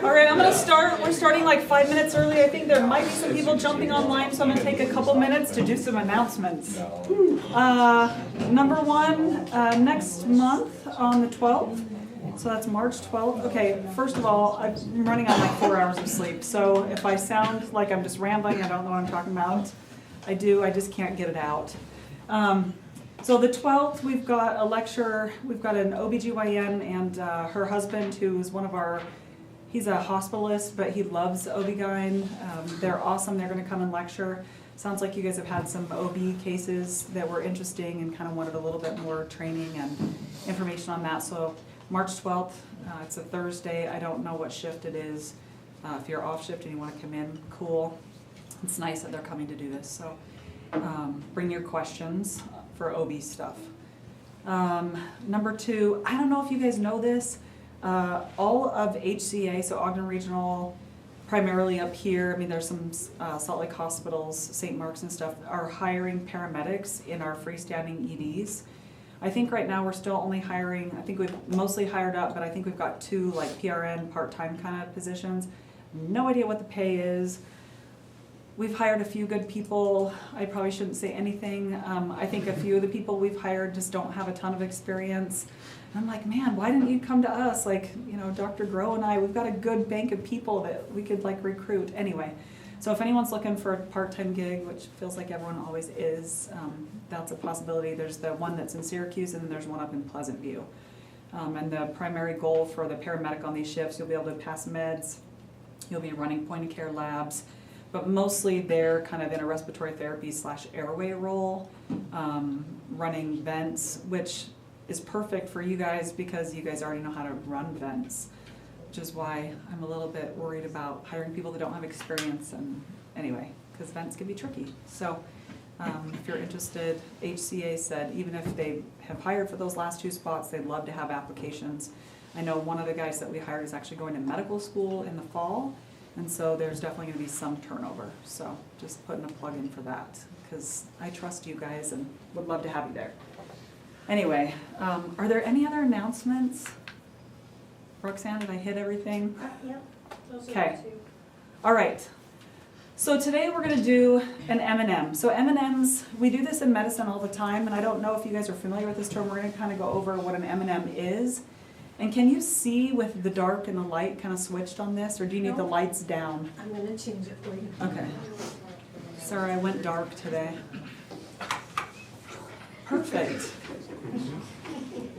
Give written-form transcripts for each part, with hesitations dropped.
All right, I'm going to start. We're starting like 5 minutes early. I think there might be some people jumping online, so I'm going to take a couple minutes to do some announcements. Number one, next month on the 12th, so that's March 12th. Okay, first of all, I'm running on like 4 hours of sleep, so if I sound like I'm just rambling, I don't know what I'm talking about. I just can't get it out. So the 12th, we've got a lecture. We've got an OBGYN and her husband, who's he's a hospitalist, but he loves OB-GYN. They're awesome. They're going to come and lecture. Sounds like you guys have had some OB cases that were interesting and kind of wanted a little bit more training and information on that. So March 12th, it's a Thursday. I don't know what shift it is. If you're off shift and you want to come in, cool. It's nice that they're coming to do this. So bring your questions for OB stuff. Number two, I don't know if you guys know this, all of HCA, so Ogden Regional, primarily up here, I mean there's some Salt Lake hospitals, St. Mark's and stuff, are hiring paramedics in our freestanding EDs. I think right now we're still only hiring, I think we've mostly hired up, but I think we've got 2 like PRN part-time kind of positions. No idea what the pay is. We've hired a few good people. I probably shouldn't say anything. I think a few of the people we've hired just don't have a ton of experience. And I'm like, man, why didn't you come to us? Like, you know, Dr. Groh and I, we've got a good bank of people that we could like recruit. Anyway, so if anyone's looking for a part-time gig, which feels like everyone always is, that's a possibility. There's the one that's in Syracuse and then there's one up in Pleasant View. And the primary goal for the paramedic on these shifts, you'll be able to pass meds, you'll be running point-of-care labs, but mostly they're kind of in a respiratory therapy / airway role, running vents, which is perfect for you guys because you guys already know how to run vents, which is why I'm a little bit worried about hiring people that don't have experience. And anyway, because vents can be tricky. So if you're interested, HCA said even if they have hired for those last 2 spots, they'd love to have applications. I know one of the guys that we hired is actually going to medical school in the fall. And so there's definitely going to be some turnover. So just putting a plug in for that because I trust you guys and would love to have you there. Anyway, are there any other announcements? Roxanne, did I hit everything? Yep. Okay. All right. So today we're going to do an M&M. So M&Ms, we do this in medicine all the time, and I don't know if you guys are familiar with this term. We're going to kind of go over what an M&M is. And can you see with the dark and the light kind of switched on this, or do you need the lights down? I'm going to change it for you. Okay. Sorry, I went dark today. Perfect.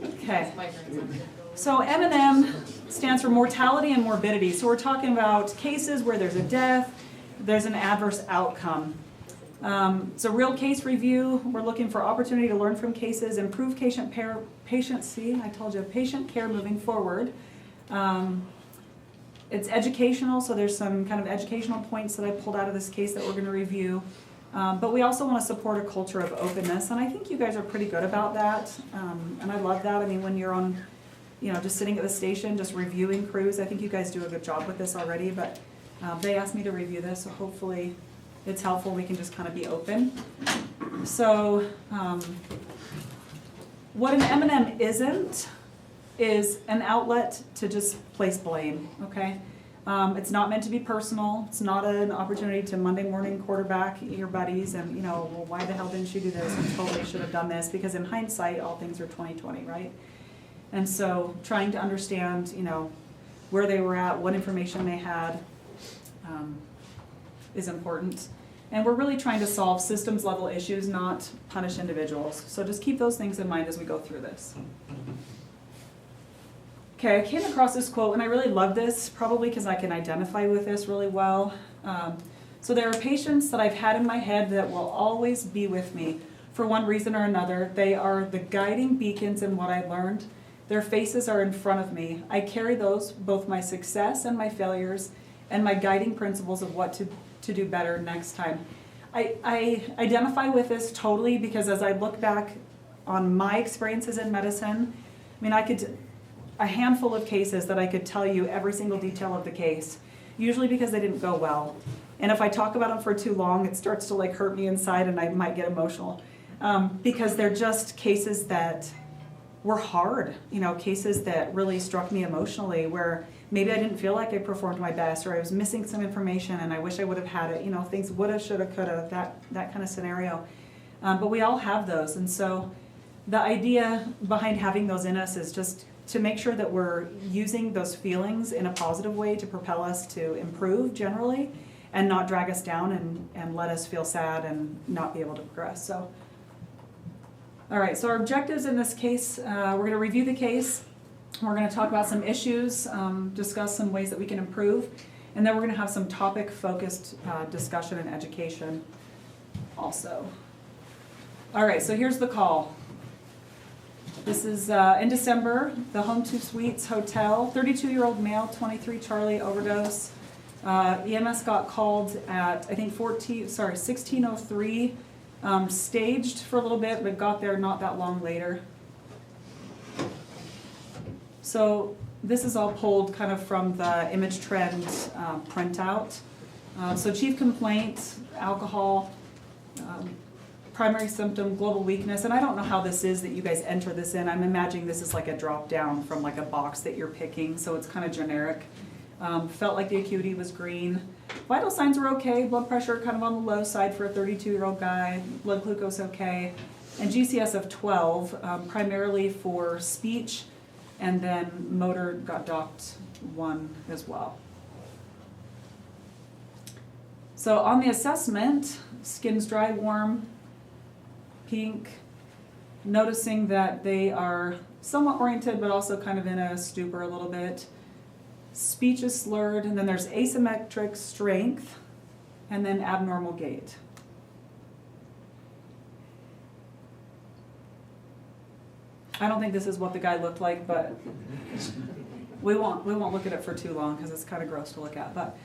Okay. So M&M stands for mortality and morbidity. So we're talking about cases where there's a death, there's an adverse outcome. So real case review, we're looking for opportunity to learn from cases, improve patient care moving forward. It's educational, so there's some kind of educational points that I pulled out of this case that we're going to review. But we also want to support a culture of openness, and I think you guys are pretty good about that. And I love that. I mean, when you're on, just sitting at the station, just reviewing crews, I think you guys do a good job with this already, but they asked me to review this, so hopefully it's helpful. We can just kind of be open. So what an M&M isn't is an outlet to just place blame, okay? It's not meant to be personal. It's not an opportunity to Monday morning quarterback your buddies and, well, why the hell didn't you do this? You totally should have done this, because in hindsight, all things are 20/20, right? And so trying to understand, where they were at, what information they had, is important. And we're really trying to solve systems level issues, not punish individuals. So just keep those things in mind as we go through this. Okay, I came across this quote and I really love this, probably because I can identify with this really well. So there are patients that I've had in my head that will always be with me for one reason or another. They are the guiding beacons in what I learned. Their faces are in front of me. I carry those, both my success and my failures, and my guiding principles of what to do better next time. I identify with this totally because as I look back on my experiences in medicine, a handful of cases that I could tell you every single detail of the case, usually because they didn't go well. And if I talk about them for too long, it starts to hurt me inside and I might get emotional. Because they're just cases that were hard, cases that really struck me emotionally, where maybe I didn't feel like I performed my best, or I was missing some information and I wish I would have had it, things woulda, shoulda, coulda, that kind of scenario. But we all have those, and so the idea behind having those in us is just to make sure that we're using those feelings in a positive way to propel us to improve generally and not drag us down and let us feel sad and not be able to progress. So, all right, so our objectives in this case, we're going to review the case. We're going to talk about some issues, discuss some ways that we can improve, and then we're going to have some topic-focused discussion and education also. All right, so here's the call. This is in December, the Home 2 Suites Hotel, 32-year-old male, 23 Charlie, overdose. EMS got called at, I think, 16:03, staged for a little bit, but got there not that long later. So this is all pulled kind of from the Image Trend printout. So chief complaint, alcohol, primary symptom, global weakness, and I don't know how this is that you guys enter this in. I'm imagining this is like a drop down from like a box that you're picking, so it's kind of generic. Felt like the acuity was green. Vital signs were okay, blood pressure kind of on the low side for a 32-year-old guy, blood glucose okay, and GCS of 12, primarily for speech, and then motor got docked 1 as well. So on the assessment, skin's dry, warm, pink, noticing that they are somewhat oriented but also kind of in a stupor a little bit. Speech is slurred, and then there's asymmetric strength, and then abnormal gait. I don't think this is what the guy looked like, but we won't look at it for too long because it's kind of gross to look at. But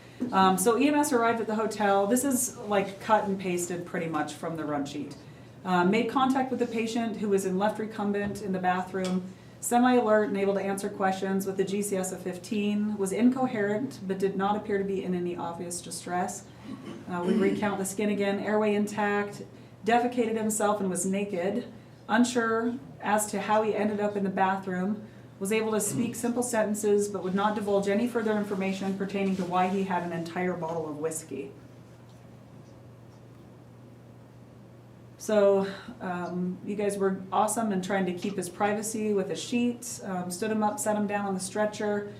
so EMS arrived at the hotel. This is like cut and pasted pretty much from the run sheet. Made contact with the patient who was in left recumbent in the bathroom, semi-alert and able to answer questions with a GCS of 15, was incoherent but did not appear to be in any obvious distress. We recount the skin again, airway intact, defecated himself and was naked, unsure as to how he ended up in the bathroom, was able to speak simple sentences but would not divulge any further information pertaining to why he had an entire bottle of whiskey. So you guys were awesome in trying to keep his privacy with a sheet, stood him up, set him down on the stretcher,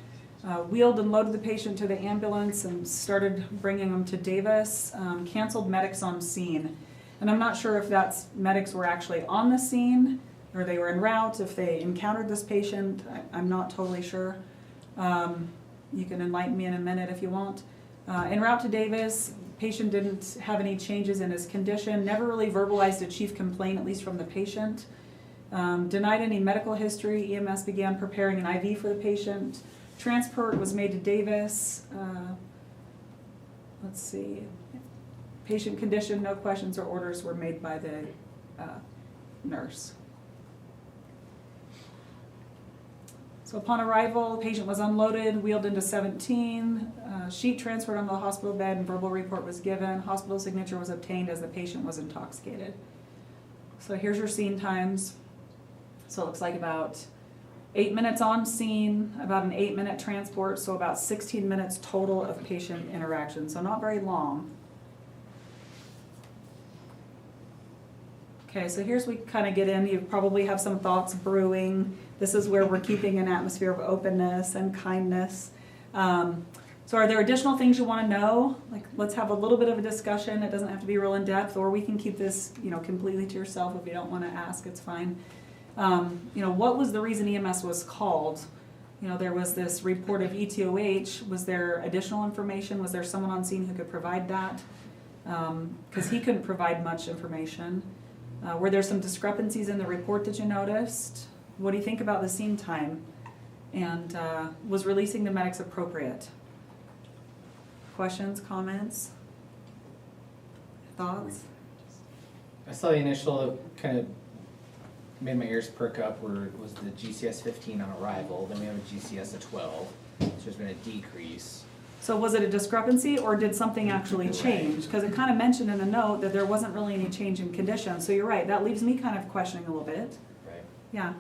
wheeled and loaded the patient to the ambulance and started bringing him to Davis, canceled medics on scene. And I'm not sure if that's medics were actually on the scene or they were en route, if they encountered this patient, I'm not totally sure. You can enlighten me in a minute if you want. En route to Davis, patient didn't have any changes in his condition, never really verbalized a chief complaint, at least from the patient. Denied any medical history. EMS began preparing an IV for the patient. Transport was made to Davis. Let's see. Patient condition, no questions or orders were made by the nurse. So upon arrival, the patient was unloaded, wheeled into 17, sheet transferred onto the hospital bed, and verbal report was given. Hospital signature was obtained as the patient was intoxicated. So here's your scene times. So it looks like about 8 minutes on scene, about an 8-minute transport, so about 16 minutes total of patient interaction, so not very long. Okay, so here's we kind of get in. You probably have some thoughts brewing. This is where we're keeping an atmosphere of openness and kindness. So are there additional things you want to know? Like, let's have a little bit of a discussion. It doesn't have to be real in depth, or we can keep this, completely to yourself. If you don't want to ask, it's fine. What was the reason EMS was called? There was this report of ETOH. Was there additional information? Was there someone on scene who could provide that? Because he couldn't provide much information. Were there some discrepancies in the report that you noticed? What do you think about the scene time? And was releasing the medics appropriate? Questions, comments, thoughts? I saw the initial kind of made my ears perk up where it was the GCS 15 on arrival, then we have a GCS of 12, so there's been a decrease. So was it a discrepancy or did something actually change? Because it kind of mentioned in the note that there wasn't really any change in condition. So you're right, that leaves me kind of questioning a little bit. Right. Yeah.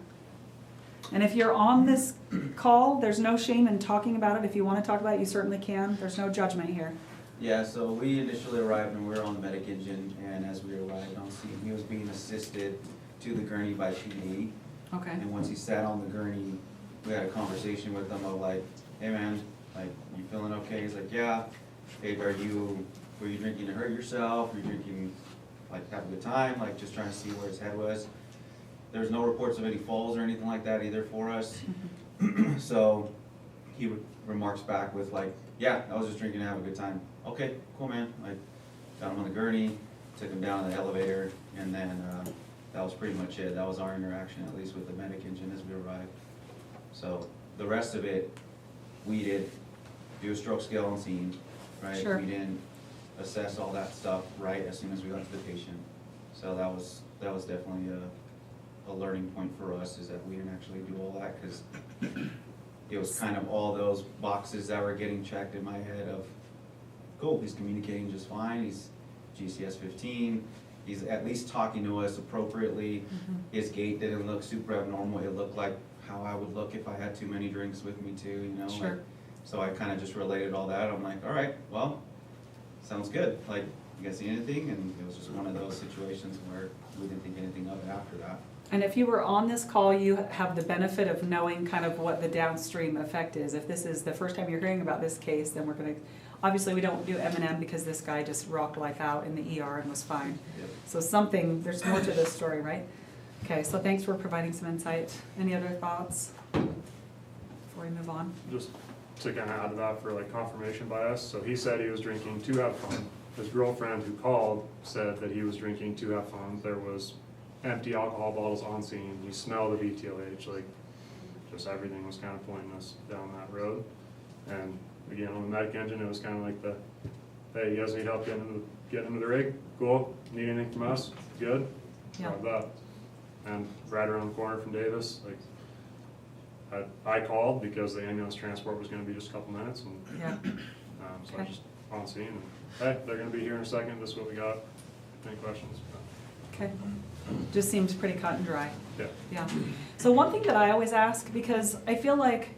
And if you're on this call, there's no shame in talking about it. If you want to talk about it, you certainly can. There's no judgment here. Yeah, so we initially arrived and we were on the medic engine, and as we arrived on scene, he was being assisted to the gurney by PD. Okay. And once he sat on the gurney, we had a conversation with him of like, hey man, like, you feeling okay? He's like, yeah. Hey, were you drinking to hurt yourself? Were you drinking, like, have a good time? Like, just trying to see where his head was. There's no reports of any falls or anything like that either for us. So he remarks back with like, yeah, I was just drinking to have a good time. Okay, cool man. I got him on the gurney, took him down to the elevator, and then that was pretty much it. That was our interaction, at least with the medic engine as we arrived. So the rest of it, we did do a stroke scale on scene, right? Sure. We didn't assess all that stuff right as soon as we got to the patient. So that was definitely a learning point for us, is that we didn't actually do all that, because it was kind of all those boxes that were getting checked in my head of, cool, he's communicating just fine, he's GCS 15, he's at least talking to us appropriately, his gait didn't look super abnormal, it looked like how I would look if I had too many drinks with me too, you know? Sure. Like, so I kind of just related all that, I'm like, all right, well, sounds good, like, you guys see anything? And it was just one of those situations where we didn't think anything of it after that. And if you were on this call, you have the benefit of knowing kind of what the downstream effect is. If this is the first time you're hearing about this case, then we're going to, obviously we don't do M&M because this guy just rocked life out in the ER and was fine. Yep. So there's more to this story, right? Okay, so thanks for providing some insight. Any other thoughts before we move on? Just to kind of add to that for like confirmation bias, so he said he was drinking to have fun. His girlfriend who called said that he was drinking to have fun. There was empty alcohol bottles on scene. You smell the VTLH, like just everything was kind of pointing us down that road. And again, on the medic engine, it was kind of like the, hey, you guys need help getting into the rig? Cool. Need anything from us? Good. Yeah. Grab that. And right around the corner from Davis, like I called because the ambulance transport was going to be just a couple minutes, and Yeah. so Okay. I just on scene. And, hey, they're going to be here in a second. This is what we got. Any questions? Okay. Just seems pretty cut and dry. Yeah. Yeah. So one thing that I always ask, because I feel like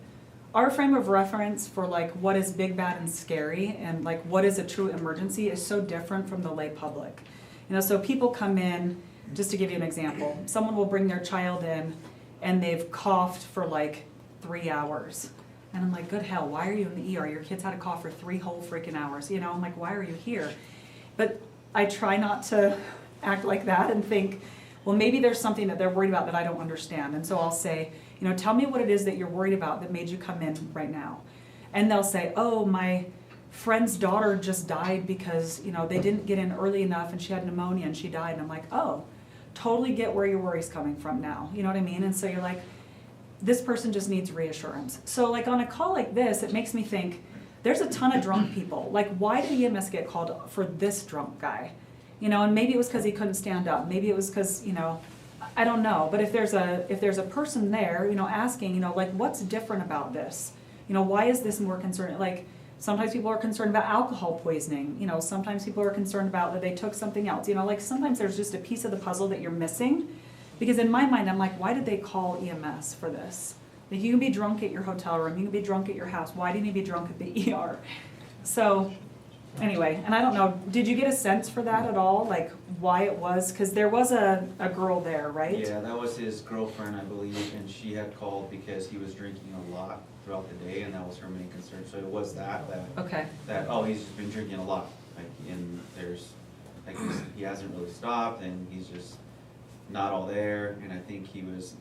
our frame of reference for like what is big, bad, and scary, and like what is a true emergency is so different from the lay public. You know, so people come in, just to give you an example, someone will bring their child in and they've coughed for like 3 hours. And I'm like, good hell, why are you in the ER? Your kid's had a cough for 3 whole freaking hours. You know, I'm like, why are you here? But I try not to act like that and think, well, maybe there's something that they're worried about that I don't understand. And so I'll say, you know, tell me what it is that you're worried about that made you come in right now. And they'll say, oh, my friend's daughter just died because, you know, they didn't get in early enough and she had pneumonia and she died. And I'm like, oh, totally get where your worry's coming from now. You know what I mean? And so you're like, this person just needs reassurance. So like on a call like this, it makes me think, there's a ton of drunk people. Like, why did EMS get called for this drunk guy? You know, and maybe it was because he couldn't stand up. Maybe it was because, you know, I don't know. But if there's a person there, you know, asking, you know, like, what's different about this? You know, why is this more concerning? Like, sometimes people are concerned about alcohol poisoning. You know, sometimes people are concerned about that they took something else. You know, like sometimes there's just a piece of the puzzle that you're missing. Because in my mind, I'm like, why did they call EMS for this? Like, you can be drunk at your hotel room. You can be drunk at your house. Why didn't you be drunk at the ER? So anyway, and I don't know, did you get a sense for that at all? Like why it was? Because there was a girl there, right? Yeah, that was his girlfriend, I believe, and she had called because he was drinking a lot throughout the day, and that was her main concern. So it was that Okay. oh, he's just been drinking a lot, like, and there's, like, he hasn't really stopped, and he's just not all there, and I think he was,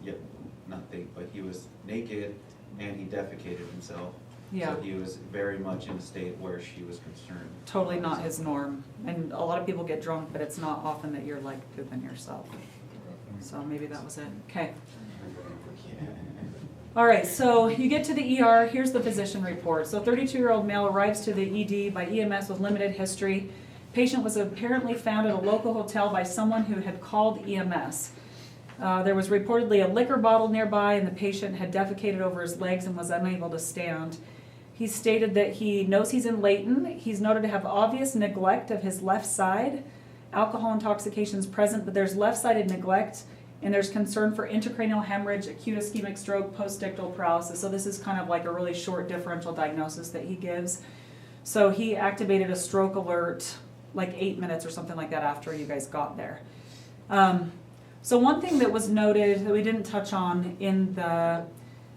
he was naked, and he defecated himself. Yeah. So he was very much in a state where she was concerned. Totally not his norm. And a lot of people get drunk, but it's not often that you're like pooping yourself. So maybe that was it. Okay. All right, so you get to the ER. Here's the physician report. So 32-year-old male arrives to the ED by EMS with limited history. Patient was apparently found at a local hotel by someone who had called EMS. There was reportedly a liquor bottle nearby, and the patient had defecated over his legs and was unable to stand. He stated that he knows he's in Layton. He's noted to have obvious neglect of his left side. Alcohol intoxication is present, but there's left-sided neglect and there's concern for intracranial hemorrhage, acute ischemic stroke, postictal paralysis. So this is kind of like a really short differential diagnosis that he gives. So he activated a stroke alert like 8 minutes or something like that after you guys got there. So one thing that was noted that we didn't touch on in the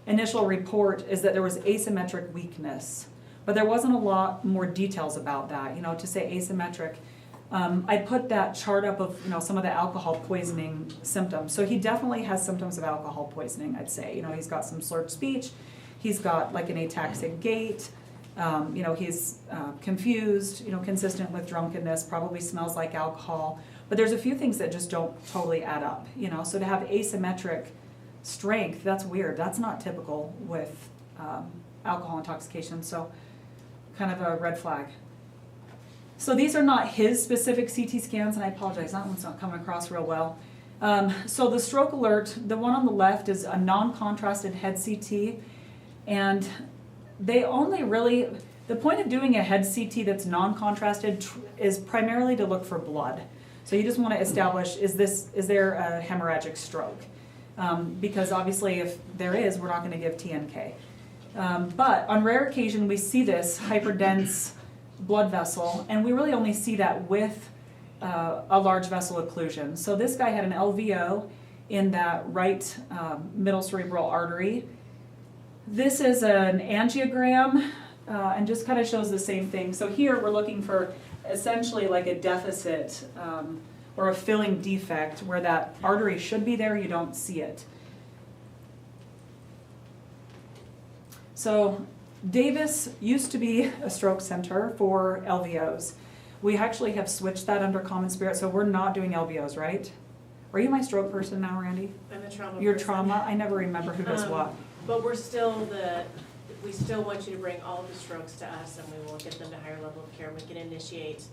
initial report is that there was asymmetric weakness, but there wasn't a lot more details about that. You know, to say asymmetric, I put that chart up of, you know, some of the alcohol poisoning symptoms. So he definitely has symptoms of alcohol poisoning, I'd say. You know, he's got some slurred speech, he's got like an ataxic gait, you know, he's confused, you know, consistent with drunkenness, probably smells like alcohol. But there's a few things that just don't totally add up, you know. So to have asymmetric strength, that's weird. That's not typical with alcohol intoxication. So kind of a red flag. So these are not his specific CT scans, and I apologize, that one's not coming across real well. So the stroke alert, the one on the left is a non-contrasted head CT, and they only really, the point of doing a head CT that's non-contrasted is primarily to look for blood. So you just want to establish, is there a hemorrhagic stroke? Because obviously if there is, we're not going to give TNK. But on rare occasion we see this hyperdense blood vessel, and we really only see that with a large vessel occlusion. So this guy had an LVO in that right middle cerebral artery. This is an angiogram and just kind of shows the same thing. So here we're looking for essentially like a deficit or a filling defect where that artery should be there, you don't see it. So Davis used to be a stroke center for LVOs. We actually have switched that under Common Spirit, so we're not doing LVOs, right? Are you my stroke person now, Randy? I'm a trauma Your person. trauma? I never remember who does what. But we still want you to bring all of the strokes to us, and we will get them to higher level of care. We can initiate,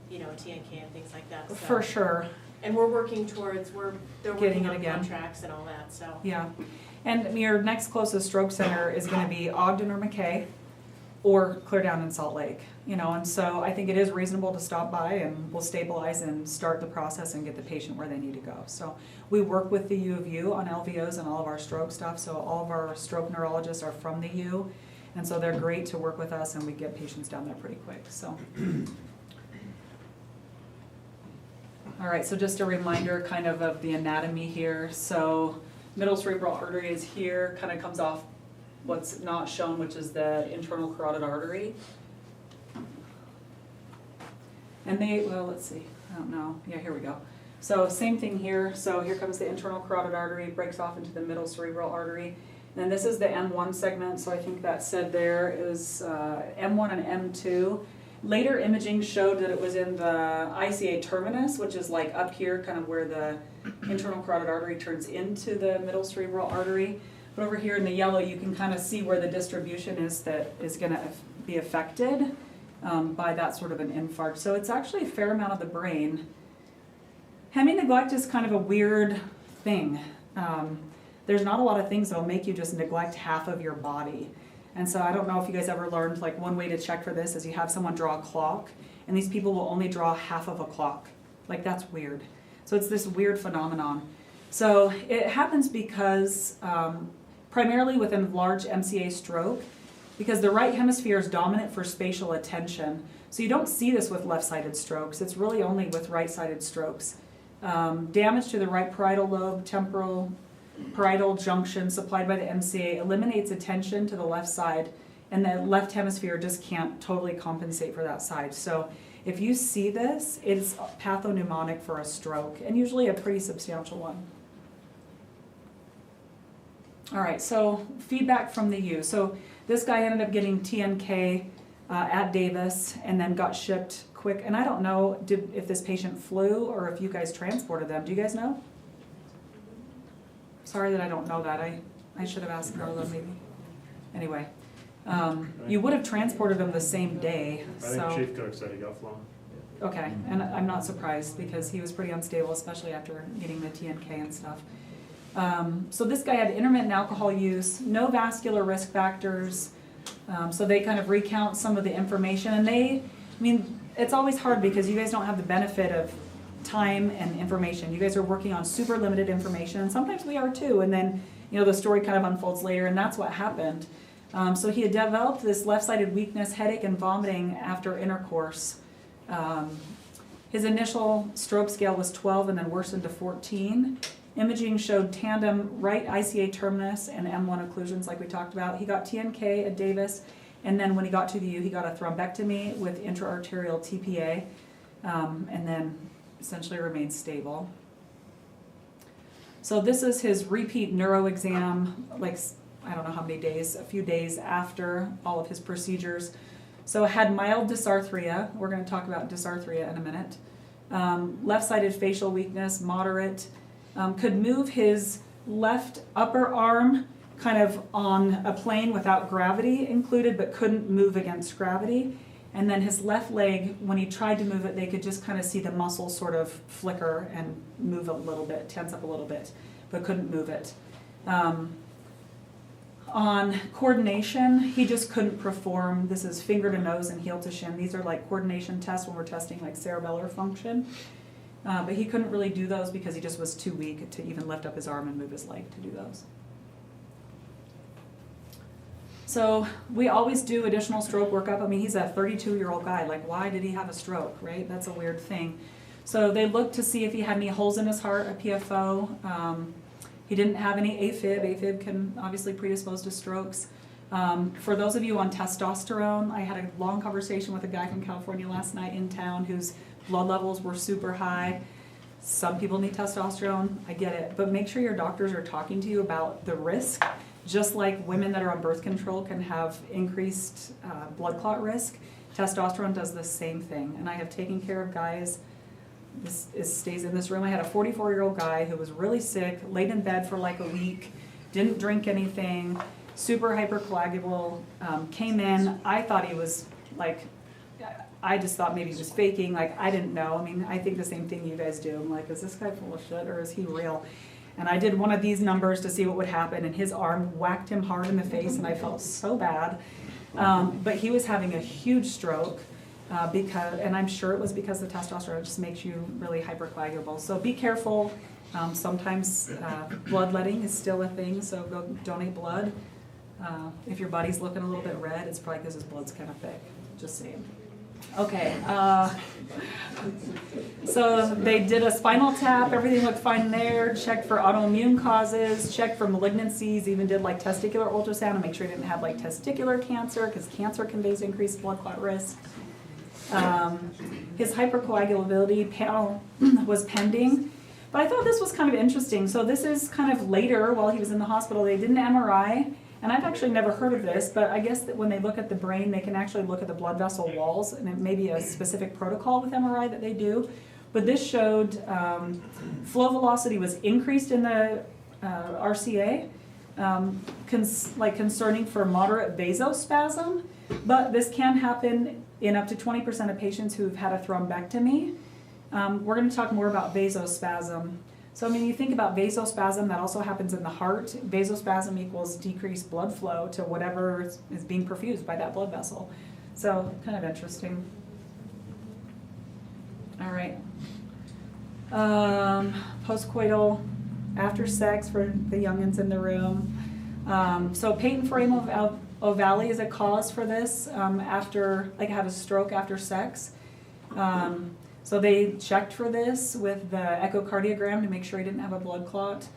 you know, TNK and things like that. So. For sure. And we're working towards, they're Getting working it on again. contracts and all that, so. Yeah. And your next closest stroke center is going to be Ogden or McKay or clear down in Salt Lake, you know, and so I think it is reasonable to stop by and we'll stabilize and start the process and get the patient where they need to go. So we work with the U of U on LVOs and all of our stroke stuff, so all of our stroke neurologists are from the U, and so they're great to work with us and we get patients down there pretty quick, so. All right, so just a reminder kind of the anatomy here. So middle cerebral artery is here, kind of comes off what's not shown, which is the internal carotid artery. And let's see, I don't know. Yeah, here we go. So same thing here. So here comes the internal carotid artery, breaks off into the middle cerebral artery. And this is the M1 segment, so I think that said there is M1 and M2. Later imaging showed that it was in the ICA terminus, which is like up here, kind of where the internal carotid artery turns into the middle cerebral artery. But over here in the yellow, you can kind of see where the distribution is that is going to be affected by that sort of an infarct. So it's actually a fair amount of the brain. Hemi neglect is kind of a weird thing. There's not a lot of things that will make you just neglect half of your body. And so I don't know if you guys ever learned, like one way to check for this is you have someone draw a clock, and these people will only draw half of a clock. Like that's weird. So it's this weird phenomenon. So it happens because primarily within large MCA stroke, because the right hemisphere is dominant for spatial attention. So you don't see this with left-sided strokes. It's really only with right-sided strokes. Damage to the right parietal lobe, temporal parietal junction supplied by the MCA eliminates attention to the left side, and the left hemisphere just can't totally compensate for that side. So if you see this, it's pathognomonic for a stroke, and usually a pretty substantial one. All right, so feedback from the U. So this guy ended up getting TNK at Davis and then got shipped quick. And I don't know if this patient flew or if you guys transported them. Do you guys know? Sorry that I don't know that. I should have asked Carla maybe. Anyway, you would have transported them the same day. I think Chief Cook said he got flown. Okay, and I'm not surprised because he was pretty unstable, especially after getting the TNK and stuff. So this guy had intermittent alcohol use, no vascular risk factors. So they kind of recount some of the information, and it's always hard because you guys don't have the benefit of time and information. You guys are working on super limited information, and sometimes we are too, and then, you know, the story kind of unfolds later, and that's what happened. So he had developed this left-sided weakness, headache, and vomiting after intercourse. His initial stroke scale was 12 and then worsened to 14. Imaging showed tandem right ICA terminus and M1 occlusions like we talked about. He got TNK at Davis, and then when he got to the U, he got a thrombectomy with intraarterial TPA, and then essentially remained stable. So this is his repeat neuro exam, like I don't know how many days, a few days after all of his procedures. So had mild dysarthria. We're going to talk about dysarthria in a minute. Left-sided facial weakness, moderate. Could move his left upper arm kind of on a plane without gravity included, but couldn't move against gravity. And then his left leg, when he tried to move it, they could just kind of see the muscle sort of flicker and move a little bit, tense up a little bit, but couldn't move it. On coordination, he just couldn't perform. This is finger to nose and heel to shin. These are like coordination tests when we're testing like cerebellar function. But he couldn't really do those because he just was too weak to even lift up his arm and move his leg to do those. So we always do additional stroke workup. I mean, he's a 32-year-old guy. Like, why did he have a stroke, right? That's a weird thing. So they looked to see if he had any holes in his heart, a PFO. He didn't have any AFib. AFib can obviously predispose to strokes. For those of you on testosterone, I had a long conversation with a guy from California last night in town whose blood levels were super high. Some people need testosterone, I get it, but make sure your doctors are talking to you about the risk. Just like women that are on birth control can have increased blood clot risk, testosterone does the same thing. And I have taken care of guys. Stays in this room. I had a 44-year-old guy who was really sick, laid in bed for like a week, didn't drink anything, super hypercoagulable, came in. I thought he was like, I just thought maybe he was faking. Like, I didn't know. I mean, I think the same thing you guys do. I'm like, is this guy full of shit or is he real? And I did one of these numbers to see what would happen, and his arm whacked him hard in the face, and I felt so bad. But he was having a huge stroke. And I'm sure it was because the testosterone just makes you really hypercoagulable. So be careful. Sometimes bloodletting is still a thing, so go donate blood. If your body's looking a little bit red, it's probably because his blood's kind of thick. Just saying. Okay. So they did a spinal tap. Everything looked fine there. Checked for autoimmune causes. Checked for malignancies. Even did like testicular ultrasound to make sure he didn't have like testicular cancer, because cancer conveys increased blood clot risk. His hypercoagulability panel was pending, but I thought this was kind of interesting. So this is kind of later while he was in the hospital. They did an MRI, and I've actually never heard of this, but I guess that when they look at the brain, they can actually look at the blood vessel walls, and it may be a specific protocol with MRI that they do. But this showed flow velocity was increased in the RCA, concerning for moderate vasospasm, but this can happen in up to 20% of patients who've had a thrombectomy. We're going to talk more about vasospasm. So, I mean, you think about vasospasm, that also happens in the heart. Vasospasm equals decreased blood flow to whatever is being perfused by that blood vessel. So, kind of interesting. All right. Postcoital after sex for the youngins in the room. So, patent frame of O'Valley is a cause for this after, like, have a stroke after sex. So they checked for this with the echocardiogram to make sure he didn't have a blood clot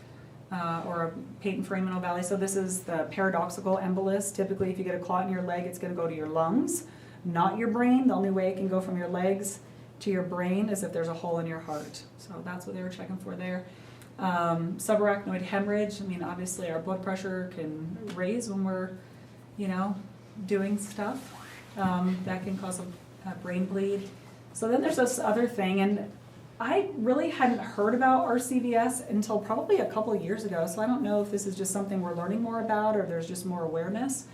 or a patent foramen O'Valley. So this is the paradoxical embolus. Typically, if you get a clot in your leg, it's going to go to your lungs, not your brain. The only way it can go from your legs to your brain is if there's a hole in your heart. So that's what they were checking for there. Subarachnoid hemorrhage. I mean, obviously our blood pressure can raise when we're, doing stuff. That can cause a brain bleed. So then there's this other thing, and I really hadn't heard about RCVS until probably a couple of years ago, so I don't know if this is just something we're learning more about or there's just more awareness.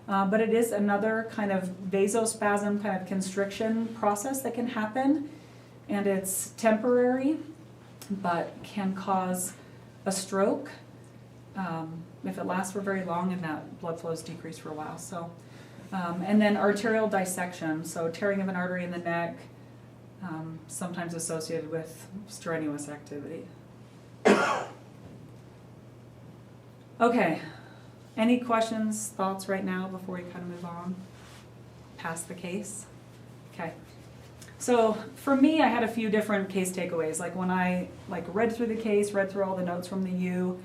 But it is another kind of vasospasm, kind of constriction process that can happen, and it's temporary, but can cause a stroke if it lasts for very long and that blood flow is decreased for a while. So, and then arterial dissection, so tearing of an artery in the neck, sometimes associated with strenuous activity. Okay, any questions, thoughts right now before we kind of move on past the case? Okay. So for me, I had a few different case takeaways. Like when I read through the case, read through all the notes from the U,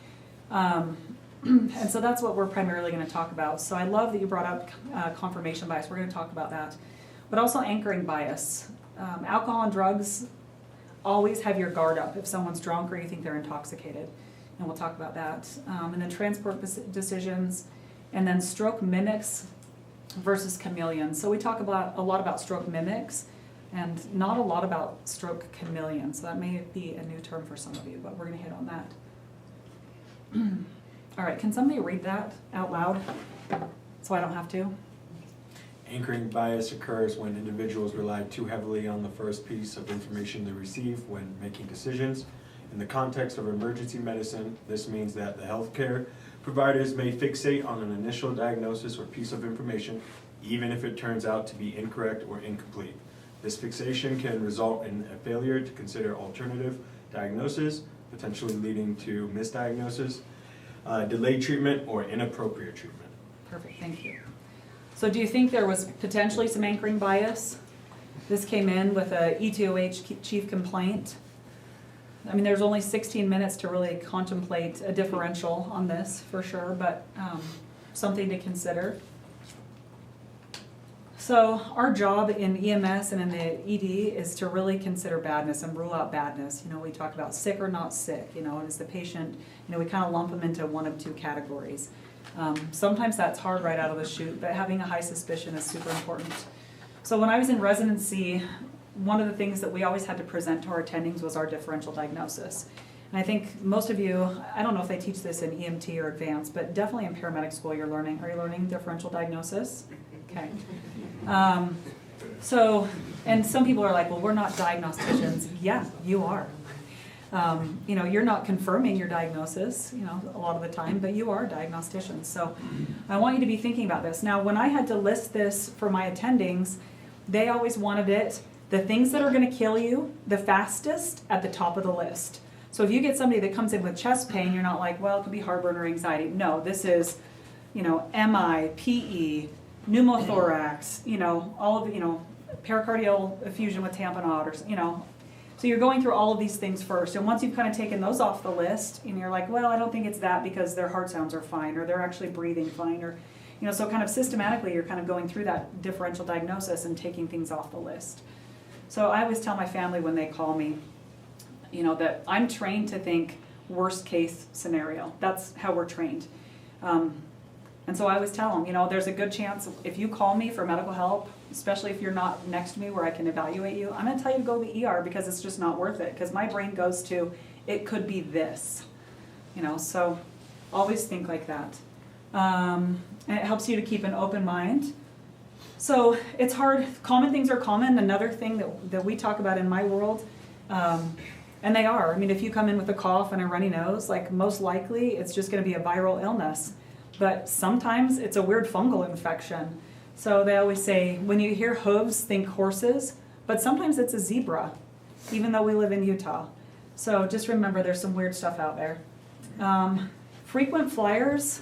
and so that's what we're primarily going to talk about. So I love that you brought up confirmation bias. We're going to talk about that, but also anchoring bias. Alcohol and drugs, always have your guard up if someone's drunk or you think they're intoxicated, and we'll talk about that. And then transport decisions, and then stroke mimics versus chameleons. So we talk about a lot about stroke mimics and not a lot about stroke chameleons. So that may be a new term for some of you, but we're going to hit on that. All right, can somebody read that out loud so I don't have to? Anchoring bias occurs when individuals rely too heavily on the first piece of information they receive when making decisions. In the context of emergency medicine, this means that the healthcare providers may fixate on an initial diagnosis or piece of information, even if it turns out to be incorrect or incomplete. This fixation can result in a failure to consider alternative diagnosis, potentially leading to misdiagnosis, delayed treatment, or inappropriate treatment. Perfect, thank you. So do you think there was potentially some anchoring bias? This came in with a ETOH chief complaint. I mean, there's only 16 minutes to really contemplate a differential on this for sure, but something to consider. So our job in EMS and in the ED is to really consider badness and rule out badness. You know, we talk about sick or not sick, you know, and as the patient, you know, we kind of lump them into one of two categories. Sometimes that's hard right out of the chute, but having a high suspicion is super important. So when I was in residency, one of the things that we always had to present to our attendings was our differential diagnosis. And I think most of you, I don't know if they teach this in EMT or advanced, but definitely in paramedic school you're learning. Are you learning differential diagnosis? Okay. So, and some people are like, well, we're not diagnosticians. Yeah, you are. You know, you're not confirming your diagnosis, you know, a lot of the time, but you are diagnosticians. So I want you to be thinking about this. Now, when I had to list this for my attendings, they always wanted it, the things that are going to kill you the fastest at the top of the list. So if you get somebody that comes in with chest pain, you're not like, well, it could be heartburn or anxiety. No, this is, you know, MI, PE, pneumothorax, you know, all of, you know, pericardial effusion with tamponade, or, you know. So you're going through all of these things first. And once you've kind of taken those off the list, and you're like, well, I don't think it's that because their heart sounds are fine, or they're actually breathing fine, or, you know, so kind of systematically you're kind of going through that differential diagnosis and taking things off the list. So I always tell my family when they call me, you know, that I'm trained to think worst case scenario. That's how we're trained. And so I always tell them, you know, there's a good chance if you call me for medical help, especially if you're not next to me where I can evaluate you, I'm going to tell you to go to the ER because it's just not worth it. Because my brain goes to, it could be this, you know, so always think like that. And it helps you to keep an open mind. So it's hard. Common things are common. Another thing that we talk about in my world, and they are. I mean, if you come in with a cough and a runny nose, like most likely it's just going to be a viral illness. But sometimes it's a weird fungal infection. So they always say, when you hear hooves, think horses. But sometimes it's a zebra, even though we live in Utah. So just remember there's some weird stuff out there. Frequent flyers.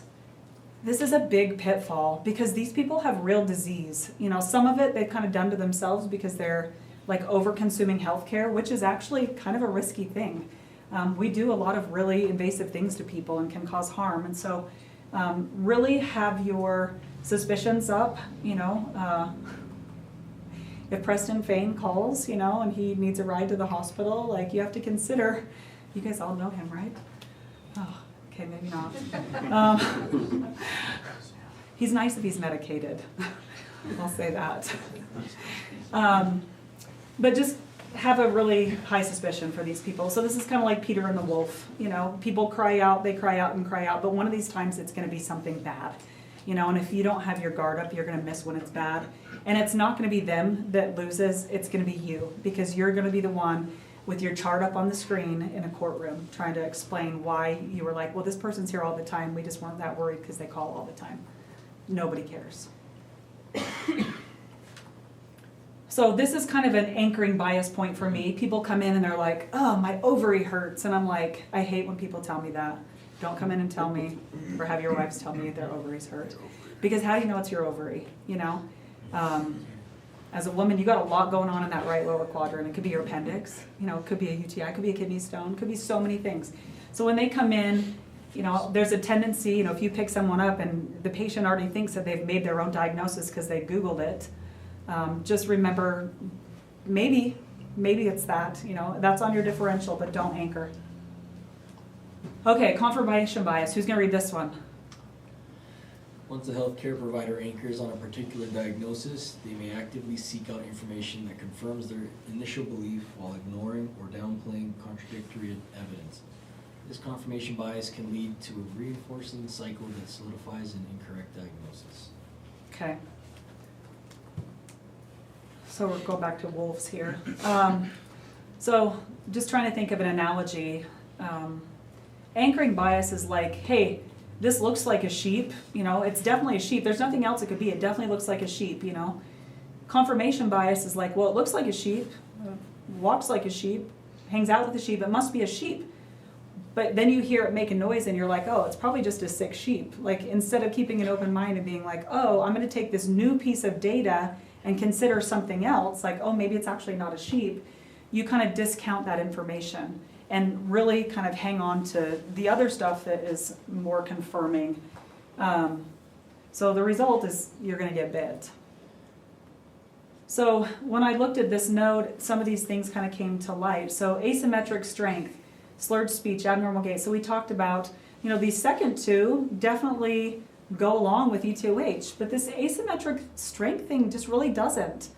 This is a big pitfall because these people have real disease. You know, some of it they've kind of done to themselves because they're like over-consuming healthcare, which is actually kind of a risky thing. We do a lot of really invasive things to people and can cause harm. And so really have your suspicions up, you know. If Preston Fain calls, you know, and he needs a ride to the hospital, like you have to consider, you guys all know him, right? Oh. Okay, maybe not. He's nice if he's medicated. I'll say that. But just have a really high suspicion for these people. So this is kind of like Peter and the Wolf. You know, people cry out, they cry out and cry out, but one of these times it's going to be something bad. You know, and if you don't have your guard up, you're going to miss when it's bad. And it's not going to be them that loses, it's going to be you, because you're going to be the one with your chart up on the screen in a courtroom trying to explain why you were like, well, this person's here all the time. We just weren't that worried because they call all the time. Nobody cares. So this is kind of an anchoring bias point for me. People come in and they're like, oh, my ovary hurts. And I'm like, I hate when people tell me that. Don't come in and tell me, or have your wives tell me their ovaries hurt. Because how do you know it's your ovary, you know? As a woman, you got a lot going on in that right lower quadrant. It could be your appendix, you know, it could be a UTI, it could be a kidney stone, it could be so many things. So when they come in, you know, there's a tendency, you know, if you pick someone up and the patient already thinks that they've made their own diagnosis because they Googled it, just remember, maybe it's that, you know, that's on your differential, but don't anchor. Okay, confirmation bias. Who's gonna read this one? Once a healthcare provider anchors on a particular diagnosis, they may actively seek out information that confirms their initial belief while ignoring or downplaying contradictory evidence. This confirmation bias can lead to a reinforcing cycle that solidifies an incorrect diagnosis. Okay. So we'll go back to wolves here. So just trying to think of an analogy. Anchoring bias is like, hey, this looks like a sheep, you know, it's definitely a sheep. There's nothing else it could be. It definitely looks like a sheep, you know. Confirmation bias is like, well, it looks like a sheep, walks like a sheep, hangs out with a sheep. It must be a sheep. But then you hear it make a noise and you're like, oh, it's probably just a sick sheep. Like, instead of keeping an open mind and being like, oh, I'm going to take this new piece of data and consider something else, like, oh, maybe it's actually not a sheep, you kind of discount that information and really kind of hang on to the other stuff that is more confirming. So the result is you're going to get bit. So when I looked at this node, some of these things kind of came to light. So asymmetric strength, slurred speech, abnormal gait. So we talked about, you know, these second two definitely go along with E2H, but this asymmetric strength thing just really doesn't.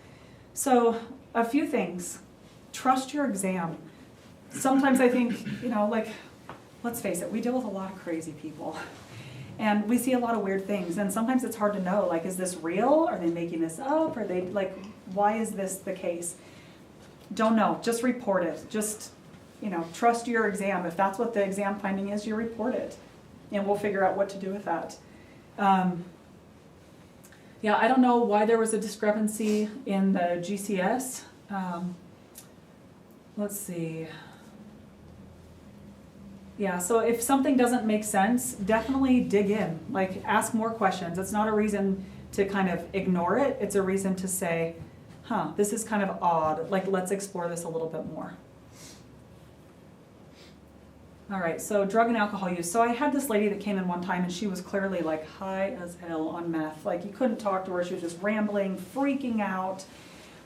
So a few things. Trust your exam. Sometimes I think, you know, like, let's face it, we deal with a lot of crazy people. And we see a lot of weird things. And sometimes it's hard to know, like, is this real? Are they making this up? Are they, like, why is this the case? Don't know. Just report it. Just, you know, trust your exam. If that's what the exam finding is, you report it. And we'll figure out what to do with that. Yeah, I don't know why there was a discrepancy in the GCS. Let's see. Yeah, so if something doesn't make sense, definitely dig in. Like, ask more questions. It's not a reason to kind of ignore it. It's a reason to say, huh, this is kind of odd. Like, let's explore this a little bit more. All right, so drug and alcohol use. So I had this lady that came in one time and she was clearly like high as hell on meth. Like, you couldn't talk to her. She was just rambling, freaking out.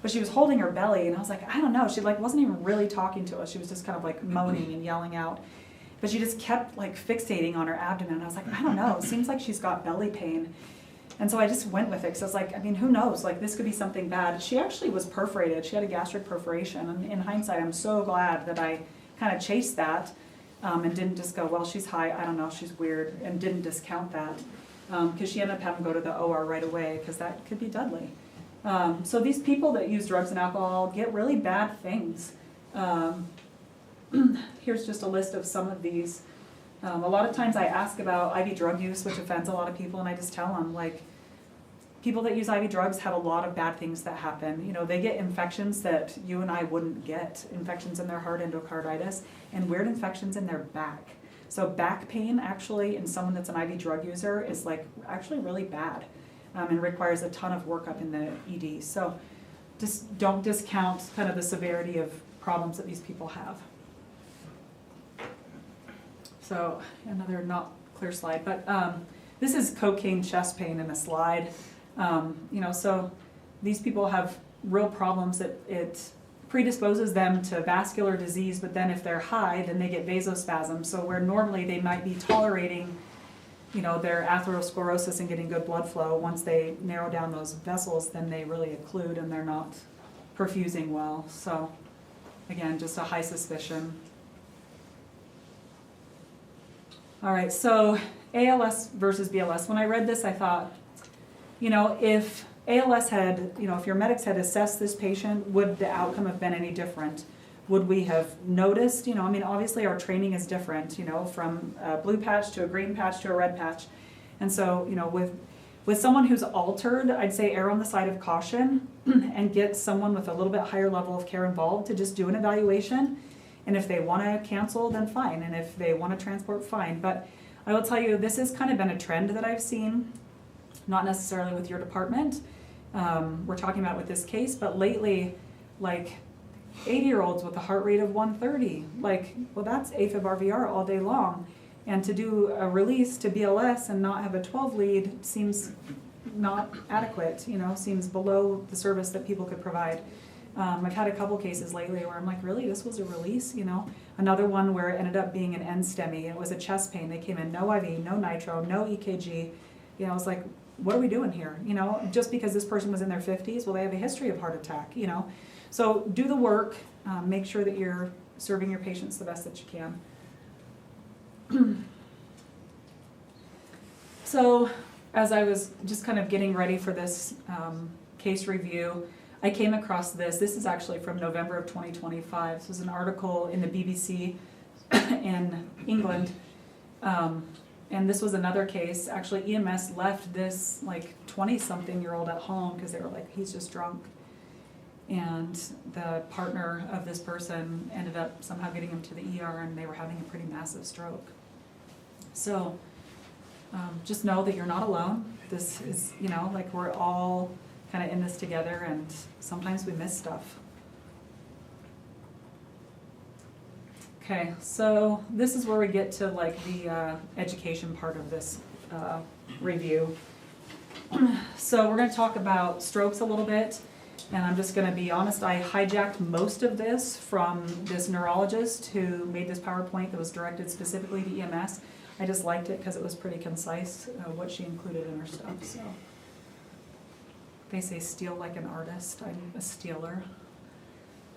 But she was holding her belly and I was like, I don't know. She like wasn't even really talking to us. She was just kind of like moaning and yelling out. But she just kept like fixating on her abdomen. I was like, I don't know. It seems like she's got belly pain. And so I just went with it because I was like, I mean, who knows? Like, this could be something bad. She actually was perforated. She had a gastric perforation. And in hindsight, I'm so glad that I kind of chased that and didn't just go, well, she's high. I don't know. She's weird. And didn't discount that because she ended up having to go to the OR right away because that could be deadly. So these people that use drugs and alcohol get really bad things. Here's just a list of some of these. A lot of times I ask about IV drug use, which offends a lot of people, and I just tell them, like, people that use IV drugs have a lot of bad things that happen. You know, they get infections that you and I wouldn't get, infections in their heart, endocarditis, and weird infections in their back. So back pain, actually, in someone that's an IV drug user is, like, actually really bad and requires a ton of workup in the ED. So just don't discount kind of the severity of problems that these people have. So another not clear slide, but this is cocaine chest pain in a slide. You know, so these people have real problems that it predisposes them to vascular disease, but then if they're high, then they get vasospasm. So where normally they might be tolerating, you know, their atherosclerosis and getting good blood flow, once they narrow down those vessels, then they really occlude and they're not perfusing well. So again, just a high suspicion. All right, so ALS versus BLS. When I read this, I thought, you know, if ALS had, you know, if your medics had assessed this patient, would the outcome have been any different? Would we have noticed, you know, I mean, obviously our training is different, you know, from a blue patch to a green patch to a red patch. And so, you know, With someone who's altered, I'd say err on the side of caution and get someone with a little bit higher level of care involved to just do an evaluation. And if they want to cancel, then fine. And if they want to transport, fine. But I will tell you, this has kind of been a trend that I've seen, not necessarily with your department. We're talking about with this case, but lately, like 80-year-olds with a heart rate of 130, like, well, that's AFib RVR all day long. And to do a release to BLS and not have a 12 lead seems not adequate, seems below the service that people could provide. I've had a couple cases lately where I'm like, really, this was a release, Another one where it ended up being an NSTEMI. It was a chest pain. They came in, no IV, no nitro, no EKG. I was like, what are we doing here? Just because this person was in their 50s, well, they have a history of heart attack, So do the work, make sure that you're serving your patients the best that you can. So as I was just kind of getting ready for this case review, I came across this. This is actually from November of 2025. This was an article in the BBC in England. And this was another case. Actually, EMS left this like 20-something-year-old at home because they were like, he's just drunk. And the partner of this person ended up somehow getting him to the ER, and they were having a pretty massive stroke. So just know that you're not alone. This is, like we're all kind of in this together, and sometimes we miss stuff. Okay, so this is where we get to like the education part of this review. So we're going to talk about strokes a little bit. And I'm just going to be honest, I hijacked most of this from this neurologist who made this PowerPoint that was directed specifically to EMS. I just liked it because it was pretty concise, what she included in her stuff. So they say steal like an artist. I'm a stealer.